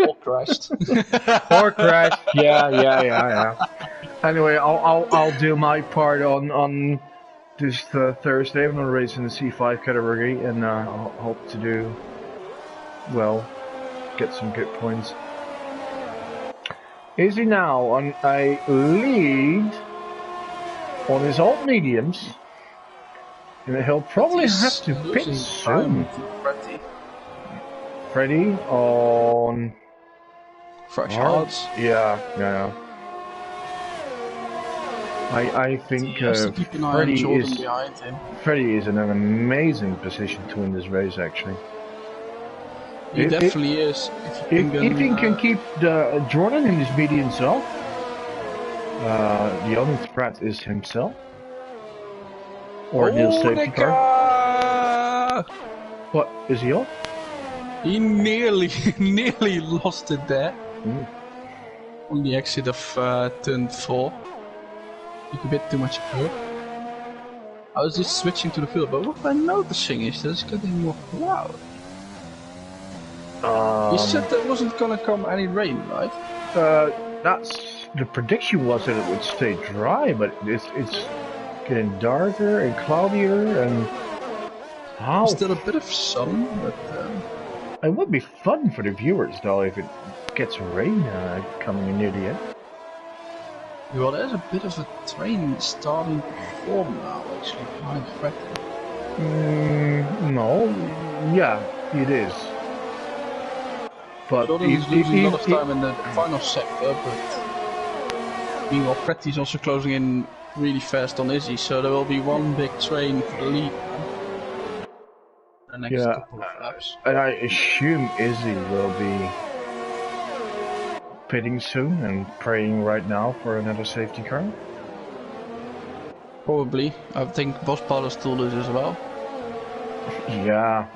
Or crashed. Or crashed. Yeah. Anyway, I'll do my part on this Thursday. I'm gonna race in the C5 category, and I'll hope to do well, get some good points. Is he now on a lead on his old mediums? And he'll probably have to pit soon. Freddy on fresh hards. Yeah. I think Freddy is in an amazing position to win this race, actually. He definitely is. If he can keep the Jordan in his medium self, the only threat is himself. Or the safety car. What, is he off? He nearly lost it there. On the exit of turn 4. Took a bit too much curve. I was just switching to the field, but what I'm noticing is that it's getting more cloud. You said there wasn't gonna come any rain, right? That's the prediction was that it would stay dry, but it's getting darker and cloudier and how? Still a bit of sun, but it would be fun for the viewers though if it gets rain coming near the end. well, there's a bit of a train starting to form now, actually, behind Freddy. No, yeah, it is. But Jordan is losing a lot of time in the final sector, but meanwhile Freddy's also closing in really fast on Izzy, so there will be one big train for the lead the next couple of laps. And I assume Izzy will be pitting soon and praying right now for another safety car. Probably. I think Boss Powder's tool is as well. Yeah.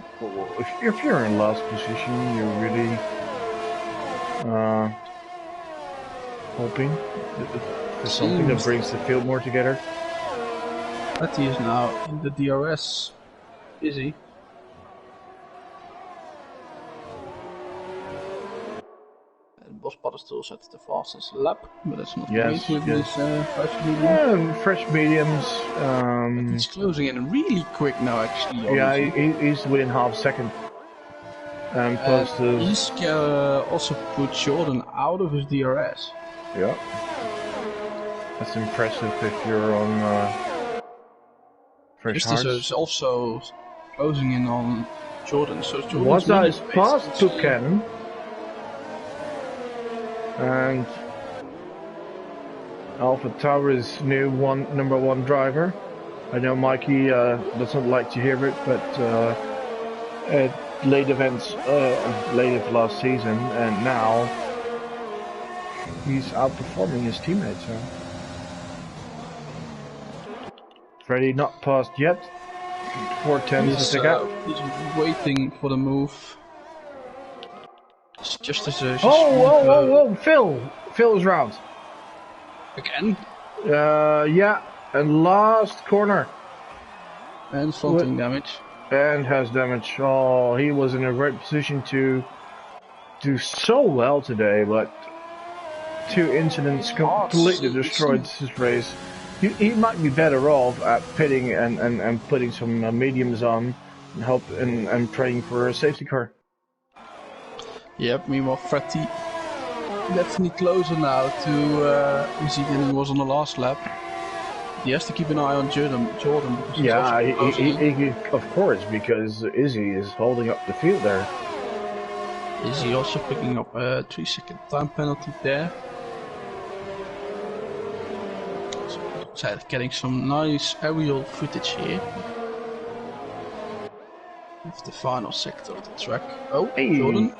If you're in last position, you're really hoping for something that brings the field more together. Freddy is now in the DRS. Izzy. Boss Powder still sets the fastest lap, but that's not great with this fresh medium. Yeah, fresh mediums. He's closing in really quick now, actually. Yeah, he's within half second. He's also put Jordan out of his DRS. Yeah. That's impressive if you're on fresh hearts. Is also closing in on Jordan. So Jordan is past Buchanan. And Alpha Tauri's new number one driver. I know Mikey doesn't like to hear it, but at late events, late of last season, and now he's outperforming his teammates. So. Freddy not passed yet. 410 is the gap. He's waiting for the move. It's just as a... Whoa! Phil is round. Again? Yeah, and last corner. And something damage. And has damage. Oh, he was in a great position to do so well today, but two incidents completely destroyed his race. He might be better off at pitting and putting some mediums on and help and praying for a safety car. Yep, meanwhile Freddy definitely closer now to Izzy than he was on the last lap. He has to keep an eye on Jordan because yeah, he, of course, because Izzy is holding up the field there. Izzy also picking up a 3-second time penalty there. So getting some nice aerial footage here. Of the final sector of the track. Oh, hey. Jordan.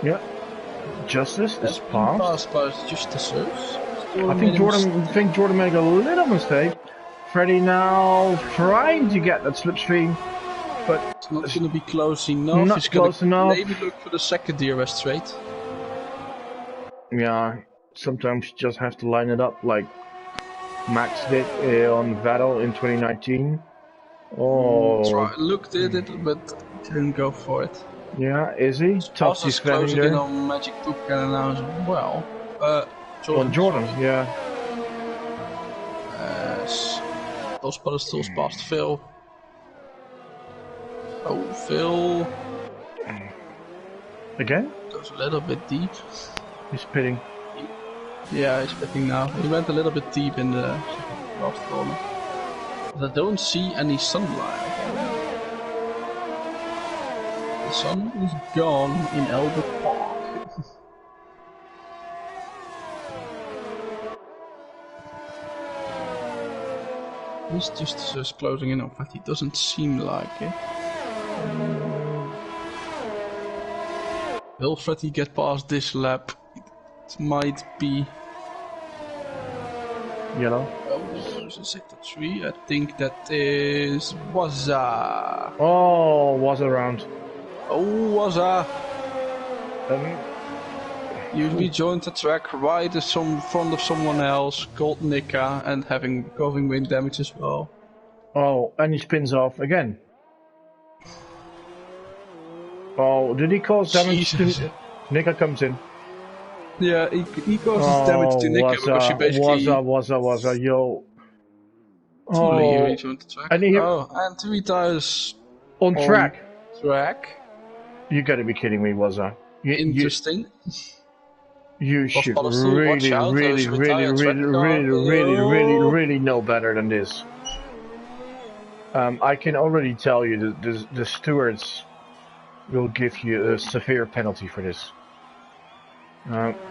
Yeah. Justice is passed. By Justices. I think Jordan made a little mistake. Freddy now trying to get that slipstream, but it's not going to be close enough. Not close enough. Maybe look for the second DRS straight. Yeah, sometimes you just have to line it up like Max did on Vettel in 2019. Oh, looked at it, but didn't go for it. Yeah, is he? Also closing in on Magic Buchanan now as well. Jordan, yeah. Those spotters still past Phil. Oh, Phil. Again? Goes a little bit deep. He's pitting. Yeah, he's pitting now. He went a little bit deep in the last corner. But I don't see any sunlight. The sun is gone in Albert Park. This just closing in on Fatty. Doesn't seem like it. Will Fatty get past this lap? It might be yellow. Oh, there's a sector 3. I think that is Waza. Oh, Waza round. Oh, Waza. You rejoined the track right in front of someone else, called Nika, and causing wind damage as well. Oh, and he spins off again. Oh, did he cause damage? Nika comes in. Yeah, he causes damage to Nico because she basically... was a, yo. Too late, he Oh, rejoined the track. and he And 3 tires on track. You gotta be kidding me, was I? Interesting. You should really know better than this. I can already tell you that the stewards will give you a severe penalty for this.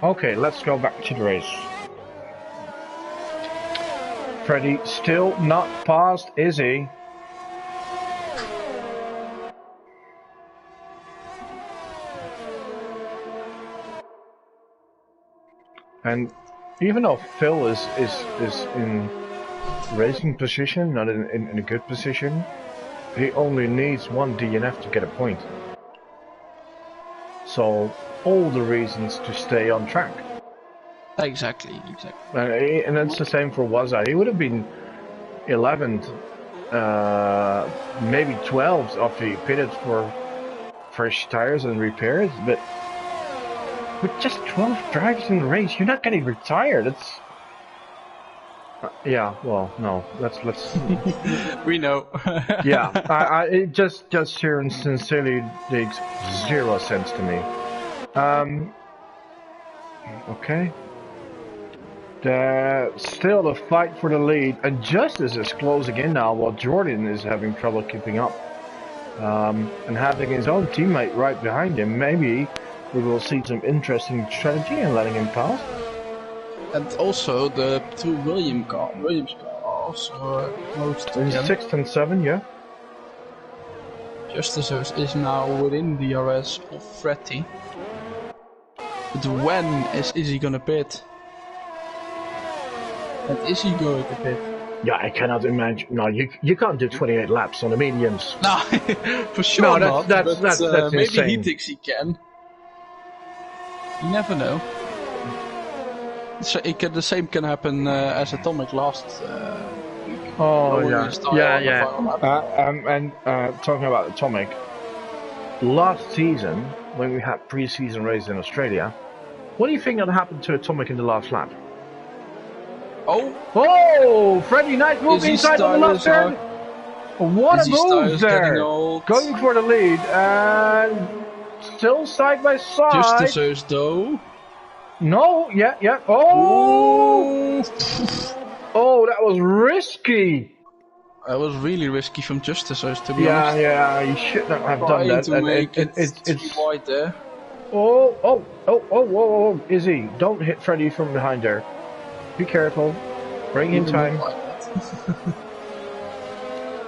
Okay, let's go back to the race. Freddy still not passed, is he? And even though Phil is in racing position, not in a good position, he only needs 1 DNF to get a point. So all the reasons to stay on track. Exactly. And it's the same for Waza. He would have been 11th, maybe 12th after he pitted for fresh tires and repairs, but with just 12 drivers in the race, you're not getting retired. It's yeah. Well, no. Let's. We know. Yeah. It just sincerely makes 0 sense to me. Okay. Still the fight for the lead, and Justice is closing in now while Jordan is having trouble keeping up. And having his own teammate right behind him, maybe we will see some interesting strategy in letting him pass. And also the 2 Williams car also close to him. 6th and 7, yeah. Justice is now within the DRS of Freddy. But when is he gonna pit? And is he going to pit? Yeah, I cannot imagine. No, you can't do 28 laps on the mediums. No, for sure not. That's maybe insane. he thinks he can. You never know. So the same can happen as Atomic last week. Oh yeah. And talking about Atomic, last season when we had pre-season races in Australia, what do you think that happened to Atomic in the last lap? Oh! Freddy Knight moved inside on the left turn. What a move there! Going for the lead and still side by side. Justice though. No, yeah. Oh! Oh, that was risky. That was really risky from Justice, to be honest. Yeah, he should not have done that. To make it's wide there. Oh, Izzy, don't hit Freddy from behind there. Be careful. Bring in time.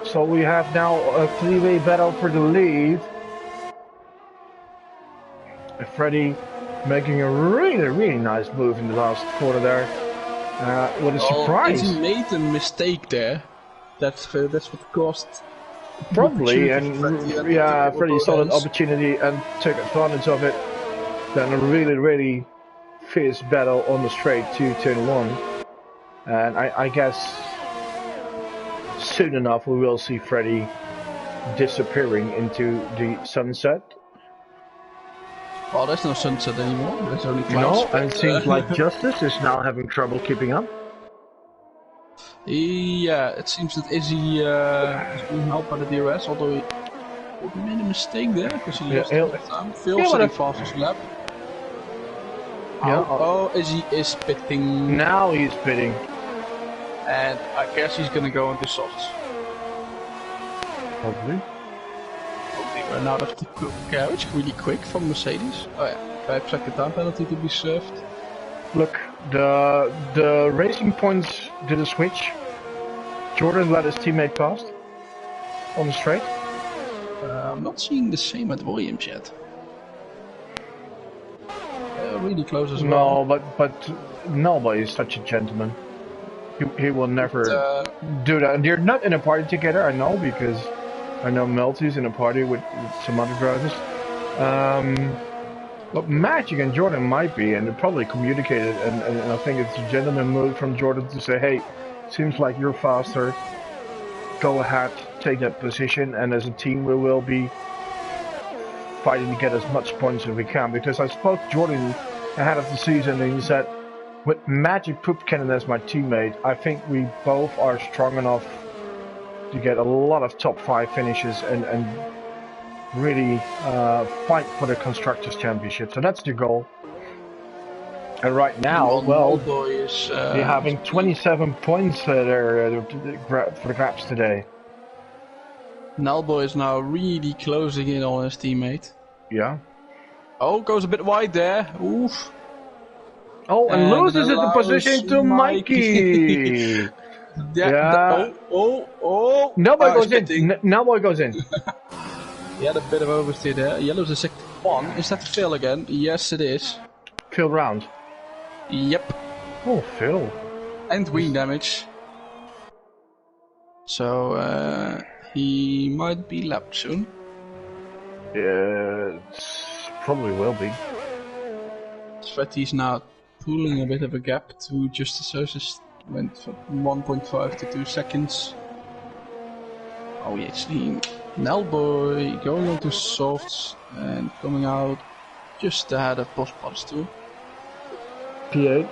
So we have now a 3-way battle for the lead. Freddy making a really nice move in the last quarter there. What a surprise! He made a mistake there. That's what cost. Probably, and Freddy saw an opportunity and took advantage of it. Then a really fierce battle on the straight to turn 1. And I guess soon enough we will see Freddy disappearing into the sunset. Well, there's no sunset anymore. There's only clouds. No, and it seems like Justice is now having trouble keeping up. Yeah, it seems that Izzy is being helped by the DRS, although he made a mistake there because he lost time. Phil setting fastest lap. Oh, Izzy is pitting. Now he's pitting. And I guess he's gonna go into softs. Probably. Run out of the carriage really quick from Mercedes. Oh yeah, 5-second time penalty to be served. Look, the racing points did a switch. Jordan let his teammate past on the straight. I'm not seeing the same at Williams yet. Really close as well. No, but nobody is such a gentleman. He will never do that. And they're not in a party together, I know, because I know Melty's in a party with some other drivers. But Magic and Jordan might be, and they probably communicated, and I think it's a gentleman move from Jordan to say, hey, seems like you're faster, go ahead, take that position, and as a team we will be fighting to get as much points as we can, because I suppose Jordan ahead of the season, and he said, with Magic Poop Cannon as my teammate, I think we both are strong enough to get a lot of top 5 finishes and really fight for the Constructors' Championship. So that's the goal. And right now, well, they're having 27 points there for the grabs today. Nalboy is now really closing in on his teammate. Yeah. Oh, goes a bit wide there. Oof. Oh, and loses the position to Mikey. Yeah. Nalboy goes in. Nalboy goes in. He had a bit of oversteer there. Yellow's a second one. Is that Phil again? Yes, it is. Phil round. Yep. Oh, Phil. And wing damage. So, he might be lapped soon. Yeah, probably will be. Svetty's now pulling a bit of a gap to Justice Sosis. Went from 1.5 to 2 seconds. Oh, we actually Nalboy going on to softs and coming out just ahead of Postbots too. P8.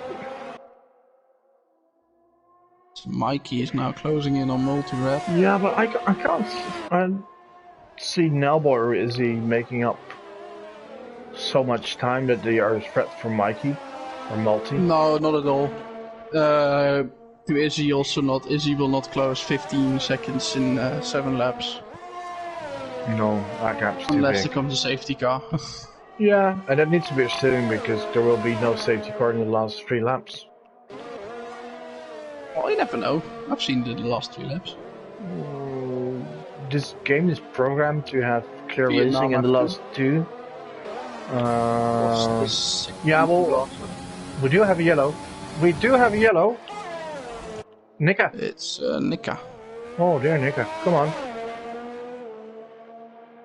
So Mikey is now closing in on multi-red. Yeah, but I can't see Nalboy, or is he making up so much time that they are a threat for Mikey or multi? No, not at all. To Izzy also not. Izzy will not close 15 seconds in 7 laps. No, that gap's too Unless big. there comes a safety car. Yeah, and that needs to be assuming because there will be no safety car in the last 3 laps. Well, you never know. I've seen the last 3 laps. This game is programmed to have clear Vietnam racing in the last 2. Yeah, well, we do have a yellow. We do have a yellow. Nika. It's Nika. Oh, dear Nika. Come on.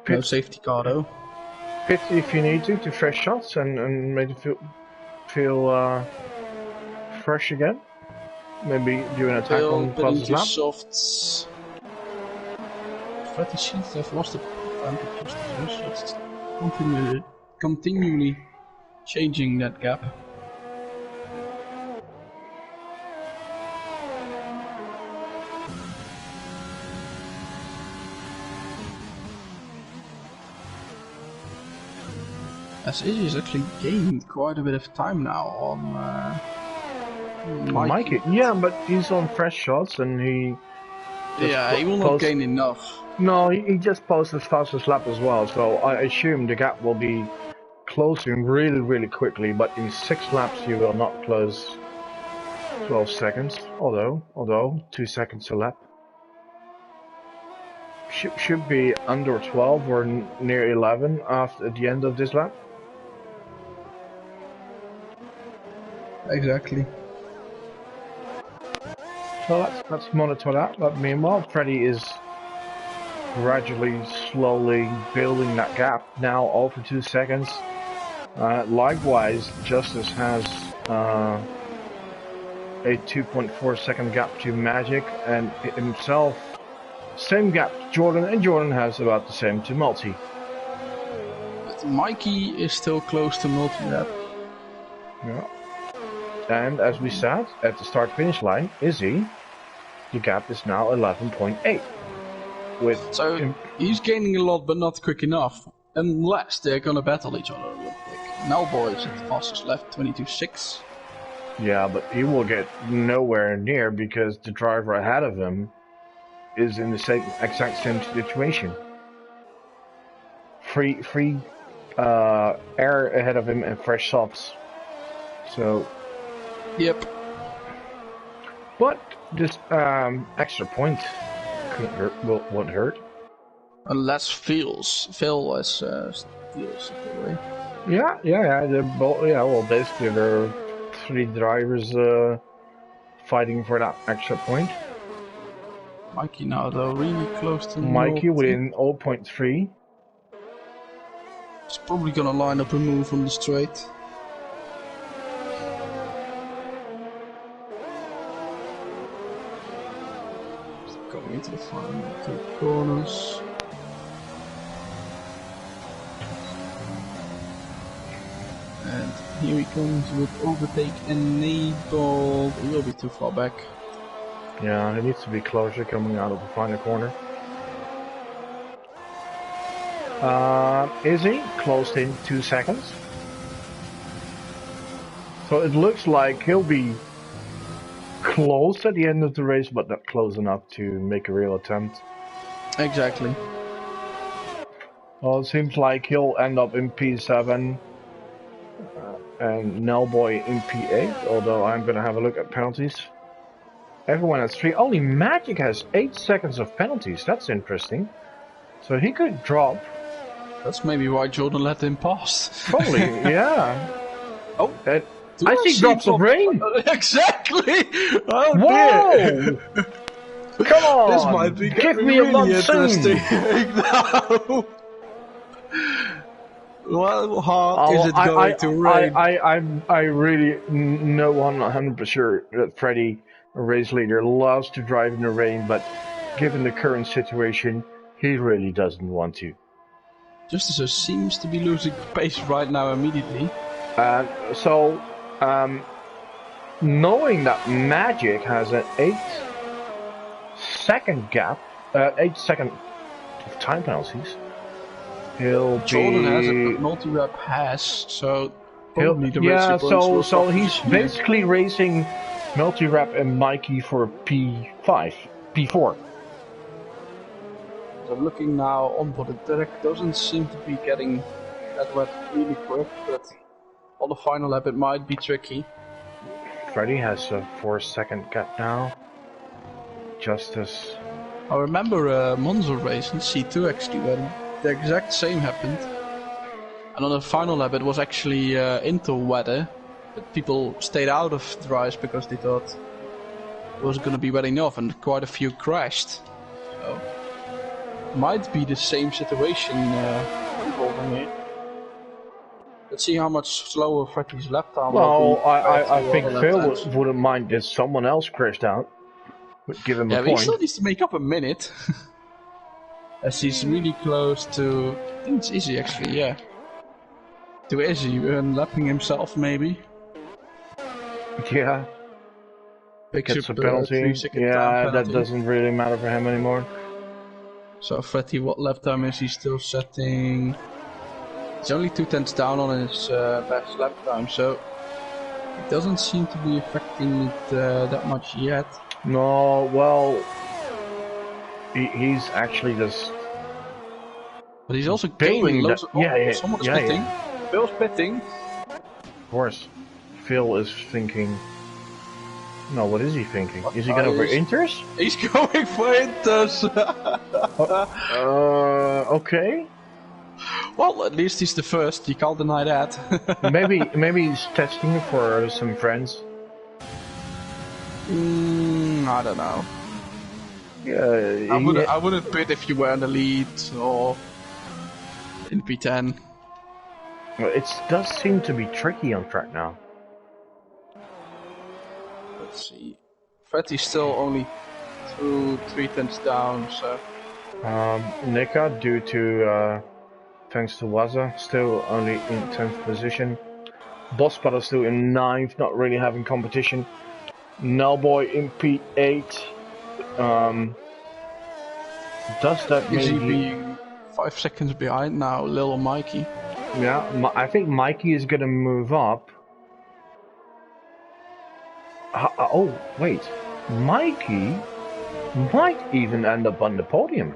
No safety car though. 50 if you need to fresh shots and make it feel fresh again. Maybe do an attack on Cloud's lap. Softs. Fatty seems to have lost the advantage. Continually changing that gap. As Izzy's actually gained quite a bit of time now on Mikey. Yeah, but he's on fresh shots and he... he will not gain enough. No, he just posted his fastest lap as well, so I assume the gap will be closing really, really quickly, but in 6 laps you will not close 12 seconds, although 2 seconds a lap. Should be under 12 or near 11 at the end of this lap. Exactly. So let's monitor that. But meanwhile, Freddy is gradually, slowly building that gap. Now over 2 seconds. Likewise, Justice has a 2.4 second gap to Magic, and himself same gap to Jordan, and Jordan has about the same to Multi. But Mikey is still close to multi-lap. Yeah. And as we said at the start-finish line, Izzy, the gap is now 11.8. So he's gaining a lot, but not quick enough, unless they're gonna battle each other real quick. Nalboy is at the fastest left, 22.6. Yeah, but he will get nowhere near because the driver ahead of him is in the exact same situation. Free air ahead of him and fresh softs. So. Yep. But this extra point won't hurt. Unless Phil is steals it away. Yeah. They're both. Yeah, well, basically there are 3 drivers fighting for that extra point. Mikey now though really close to Mikey within 0.3. He's probably gonna line up a move on the straight. Going into the final 2 corners. And here he comes with overtake enabled. He will be too far back. Yeah, he needs to be closer coming out of the final corner. Is he? Closed in 2 seconds. So it looks like he'll be close at the end of the race, but not close enough to make a real attempt. Exactly. Well, it seems like he'll end up in P7 and Nellboy in P8, although I'm going to have a look at penalties. Everyone has 3. Only Magic has 8 seconds of penalties. That's interesting. So he could drop. That's maybe why Jordan let him pass. Probably, yeah. Oh, I see drops of rain. Exactly. Oh, whoa! Dear. Come on! This might be Give me really a monsoon. interesting. No. Well, how is it going to rain? I really know 100% sure that Freddy, a race leader, loves to drive in the rain, but given the current situation, he really doesn't want to. Justice seems to be losing pace right now immediately. Knowing that Magic has an 8-second gap, 8-second time penalties, Jordan has it, but multi-rep has, so probably the yeah. So he's here. basically racing multi-rep and Mikey for P4. So looking now on board, the track doesn't seem to be getting that wet really quick, but on the final lap it might be tricky. Freddy has a 4-second gap now. Justice. I remember a Monza race in C2 actually when the exact same happened. And on the final lap it was actually into weather, but people stayed out of the race because they thought it was going to be wet enough, and quite a few crashed. So might be the same situation involving here. Let's see how much slower Freddy's lap time will be. I think Phil wouldn't mind if someone else crashed out. Would give him a point. He still needs to make up a minute. As he's really close to... I think it's Izzy actually, yeah. To Izzy, lapping himself maybe. Yeah. Gets a penalty. Yeah, that doesn't really matter for him anymore. So Freddy, what lap time is he still setting? He's only 2/10 down on his best lap time, so it doesn't seem to be affecting it that much yet. No, well, he's actually just. But he's also gaining loads of. Someone's pitting. Yeah. Phil's pitting. Of course, Phil is thinking. No, what is he thinking? Is he going for Inters? He's going for Inters. Okay. Well, at least he's the first. You can't deny that. maybe he's testing for some friends. I don't know. Yeah, I wouldn't pit if you were in the lead or in P10. Well, it does seem to be tricky on track now. Let's see. Freddy's still only 3/10 down, so. Nika, due to thanks to Waza, still only in 10th position. Bosspada still in 9th, not really having competition. Nellboy in P8. Does that Is maybe... he being 5 seconds behind now, little Mikey? Yeah, I think Mikey is gonna move up. Oh, wait. Mikey might even end up on the podium.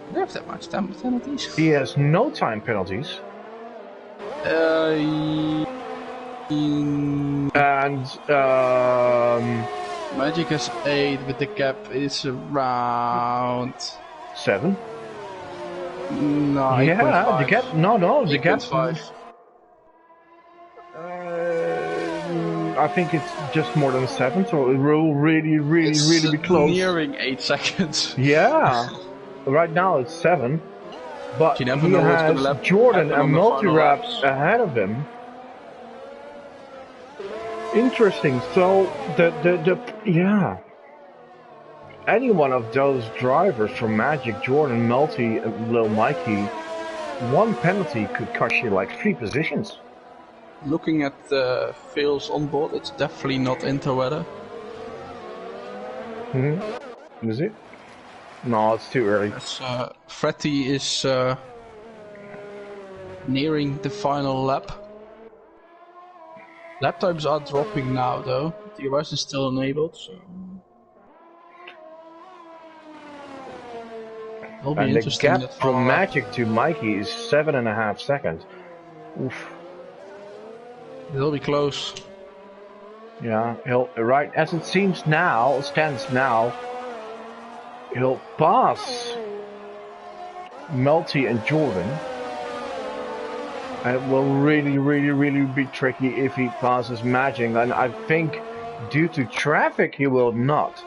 Do they have that much time penalties? He has no time penalties. And Magic has 8, but the gap is around 7. No, yeah, the gap. No, the gap. 5. I think it's just more than 7, so it will really be close. Nearing 8 seconds. Yeah, right now it's 7, but he has Jordan and multi-wrap ahead of him. Interesting. So yeah, any one of those drivers from Magic, Jordan, Multi, and Lil Mikey one penalty could cost you like 3 positions. Looking at the fails on board, it's definitely not interweather. Is it? No, it's too early. Fretty is nearing the final lap. Lap times are dropping now, though. The DRS is still enabled, so it'll be interesting. And the gap from Magic to Mikey is 7.5 seconds. Oof. It'll be close. Yeah, right as it stands now, he'll pass Melty and Jordan. And it will really be tricky if he passes Magic, and I think due to traffic he will not.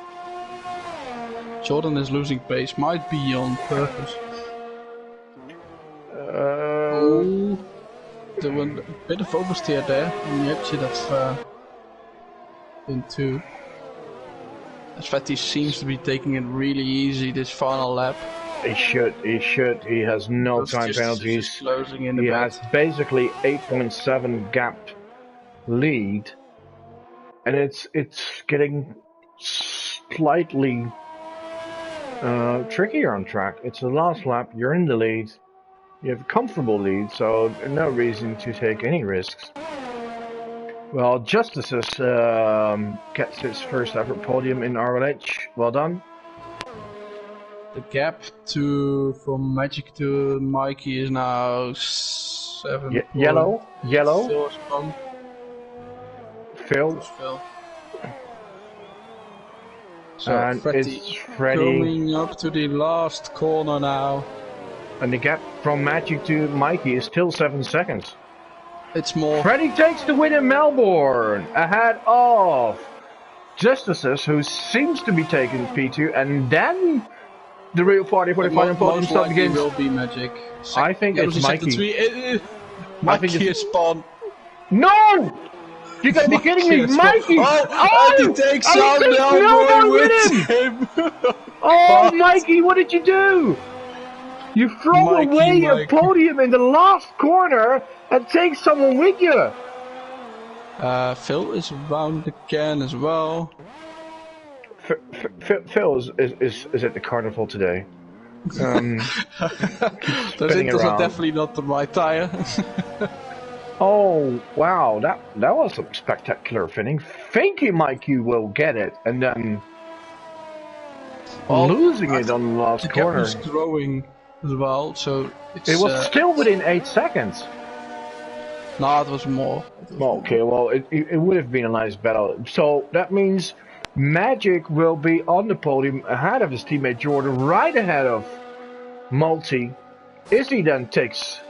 Jordan is losing pace, might be on purpose. There was a bit of oversteer there on the exit of in 2. As Fetty seems to be taking it really easy this final lap. He should. He has no time penalties. He has basically 8.7 gap lead, and it's getting slightly trickier on track. It's the last lap. You're in the lead. You have a comfortable lead, so no reason to take any risks. Well, Justices gets his first ever podium in RLH. Well done. The gap from Magic to Mikey is now 7. Yellow. Phil. So and it's Freddy coming up to the last corner now. And the gap from Magic to Mikey is still 7 seconds. It's more. Freddy takes the win in Melbourne ahead of Justices, who seems to be taking P2, and then the real party for the final podium start begins. Will be Magic. I think it's Mikey. Mikey is spawned. No! You gotta be kidding me, Mikey! He takes out Melbourne with him. Oh, Mikey, what did you do? You throw away a podium in the last corner and take someone with you. Phil is around again as well. Phil is at the carnival today. Those inters are definitely not the right tire. Oh wow, that was a spectacular finish. Thinking Mikey will get it, and then losing it on the last corner. The gap was growing as well, so it was still within 8 seconds. No, it was more. Okay, well, it would have been a nice battle. So that means Magic will be on the podium ahead of his teammate Jordan, right ahead of Multi. Izzy then takes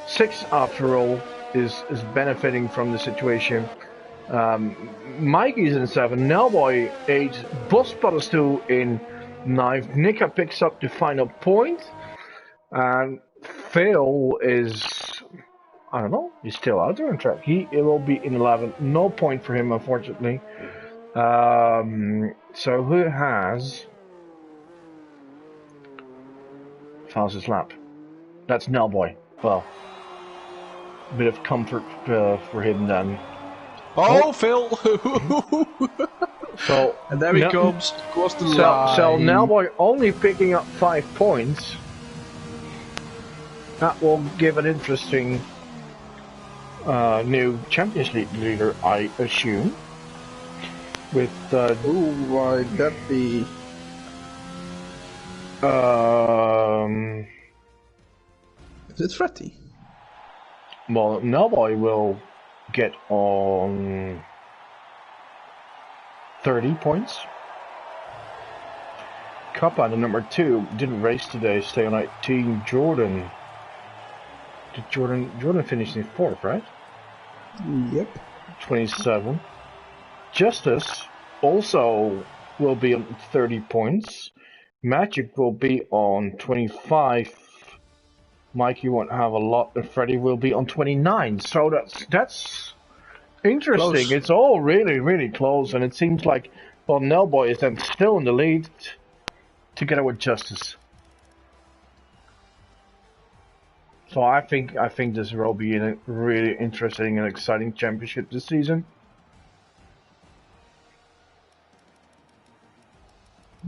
6 after all, is benefiting from the situation. Mikey's in 7, Nellboy 8, Bosspot is still in 9. Nika picks up the final point. And Phil is, I don't know, he's still out there on track. It will be in 11. No point for him, unfortunately. So who has fastest lap? That's Nellboy. Well, a bit of comfort for him then. Oh, Phil! So and there he comes across the line. So Nellboy only picking up 5 points. That will give an interesting new Champions League leader, I assume. With who might that be? Is it Fretty? Well, Nellboy will get on 30 points. Kappa, the number 2, didn't race today, stay on 18. Jordan. Did Jordan finished in 4th, right? Yep. 27. Justice also will be on 30 points. Magic will be on 25. Mikey won't have a lot, and Freddy will be on 29. So that's interesting. Close. It's all really close, and it seems like Nellboy is then still in the lead, together with Justice. So I think this will be a really interesting and exciting championship this season.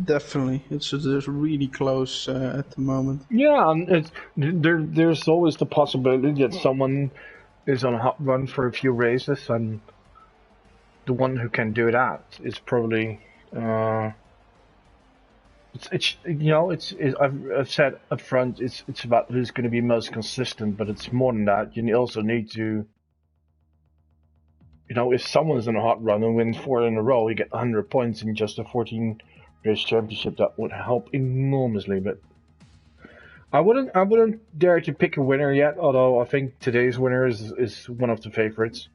Definitely, it's really close at the moment. Yeah, and there's always the possibility that someone is on a hot run for a few races, and the one who can do that is probably I've said up front it's about who's going to be most consistent, but it's more than that. You also need to, if someone's in a hot run and wins 4 in a row, you get 100 points in just a 14 race championship. That would help enormously, but I wouldn't dare to pick a winner yet. Although I think today's winner is one of the favorites.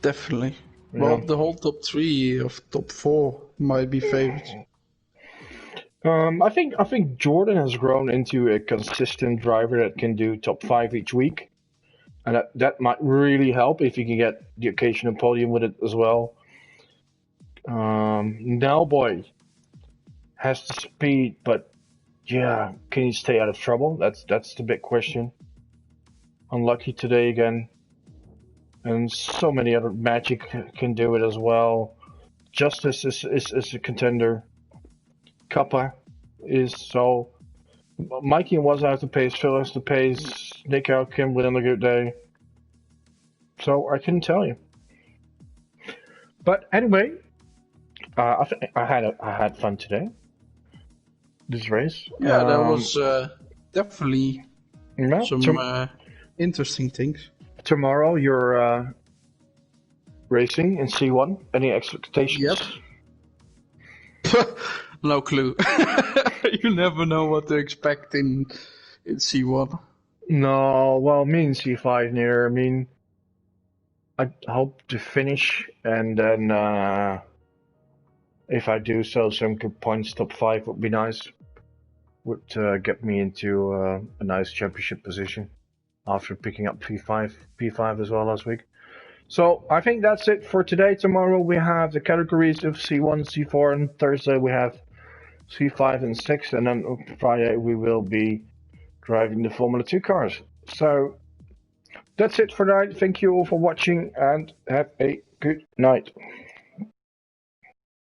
Definitely. Yeah. Well, the whole top 3 of top 4 might be favorites. I think Jordan has grown into a consistent driver that can do top 5 each week, and that might really help if you can get the occasional podium with it as well. Now boy has the speed, but yeah, can he stay out of trouble? That's the big question. Unlucky today again, and so many other Magic can do it as well. Justice is a contender. Kappa is so. Mikey was out to pace, Phil has to pace, Nick out, Kim with a good day. So I couldn't tell you. But anyway, I had fun today. This race. Yeah, that was definitely some interesting things. Tomorrow you're racing in C1. Any expectations? Yep. No clue. You never know what to expect in C1. No, well, me in C5 near. I mean, I hope to finish, and then if I do so, some good points, top 5 would be nice. Would get me into a nice championship position after picking up P5 as well last week. So I think that's it for today. Tomorrow we have the categories of C1, C4, and Thursday we have C5 and 6, and then on Friday we will be driving the Formula 2 cars. So that's it for tonight. Thank you all for watching, and have a good night.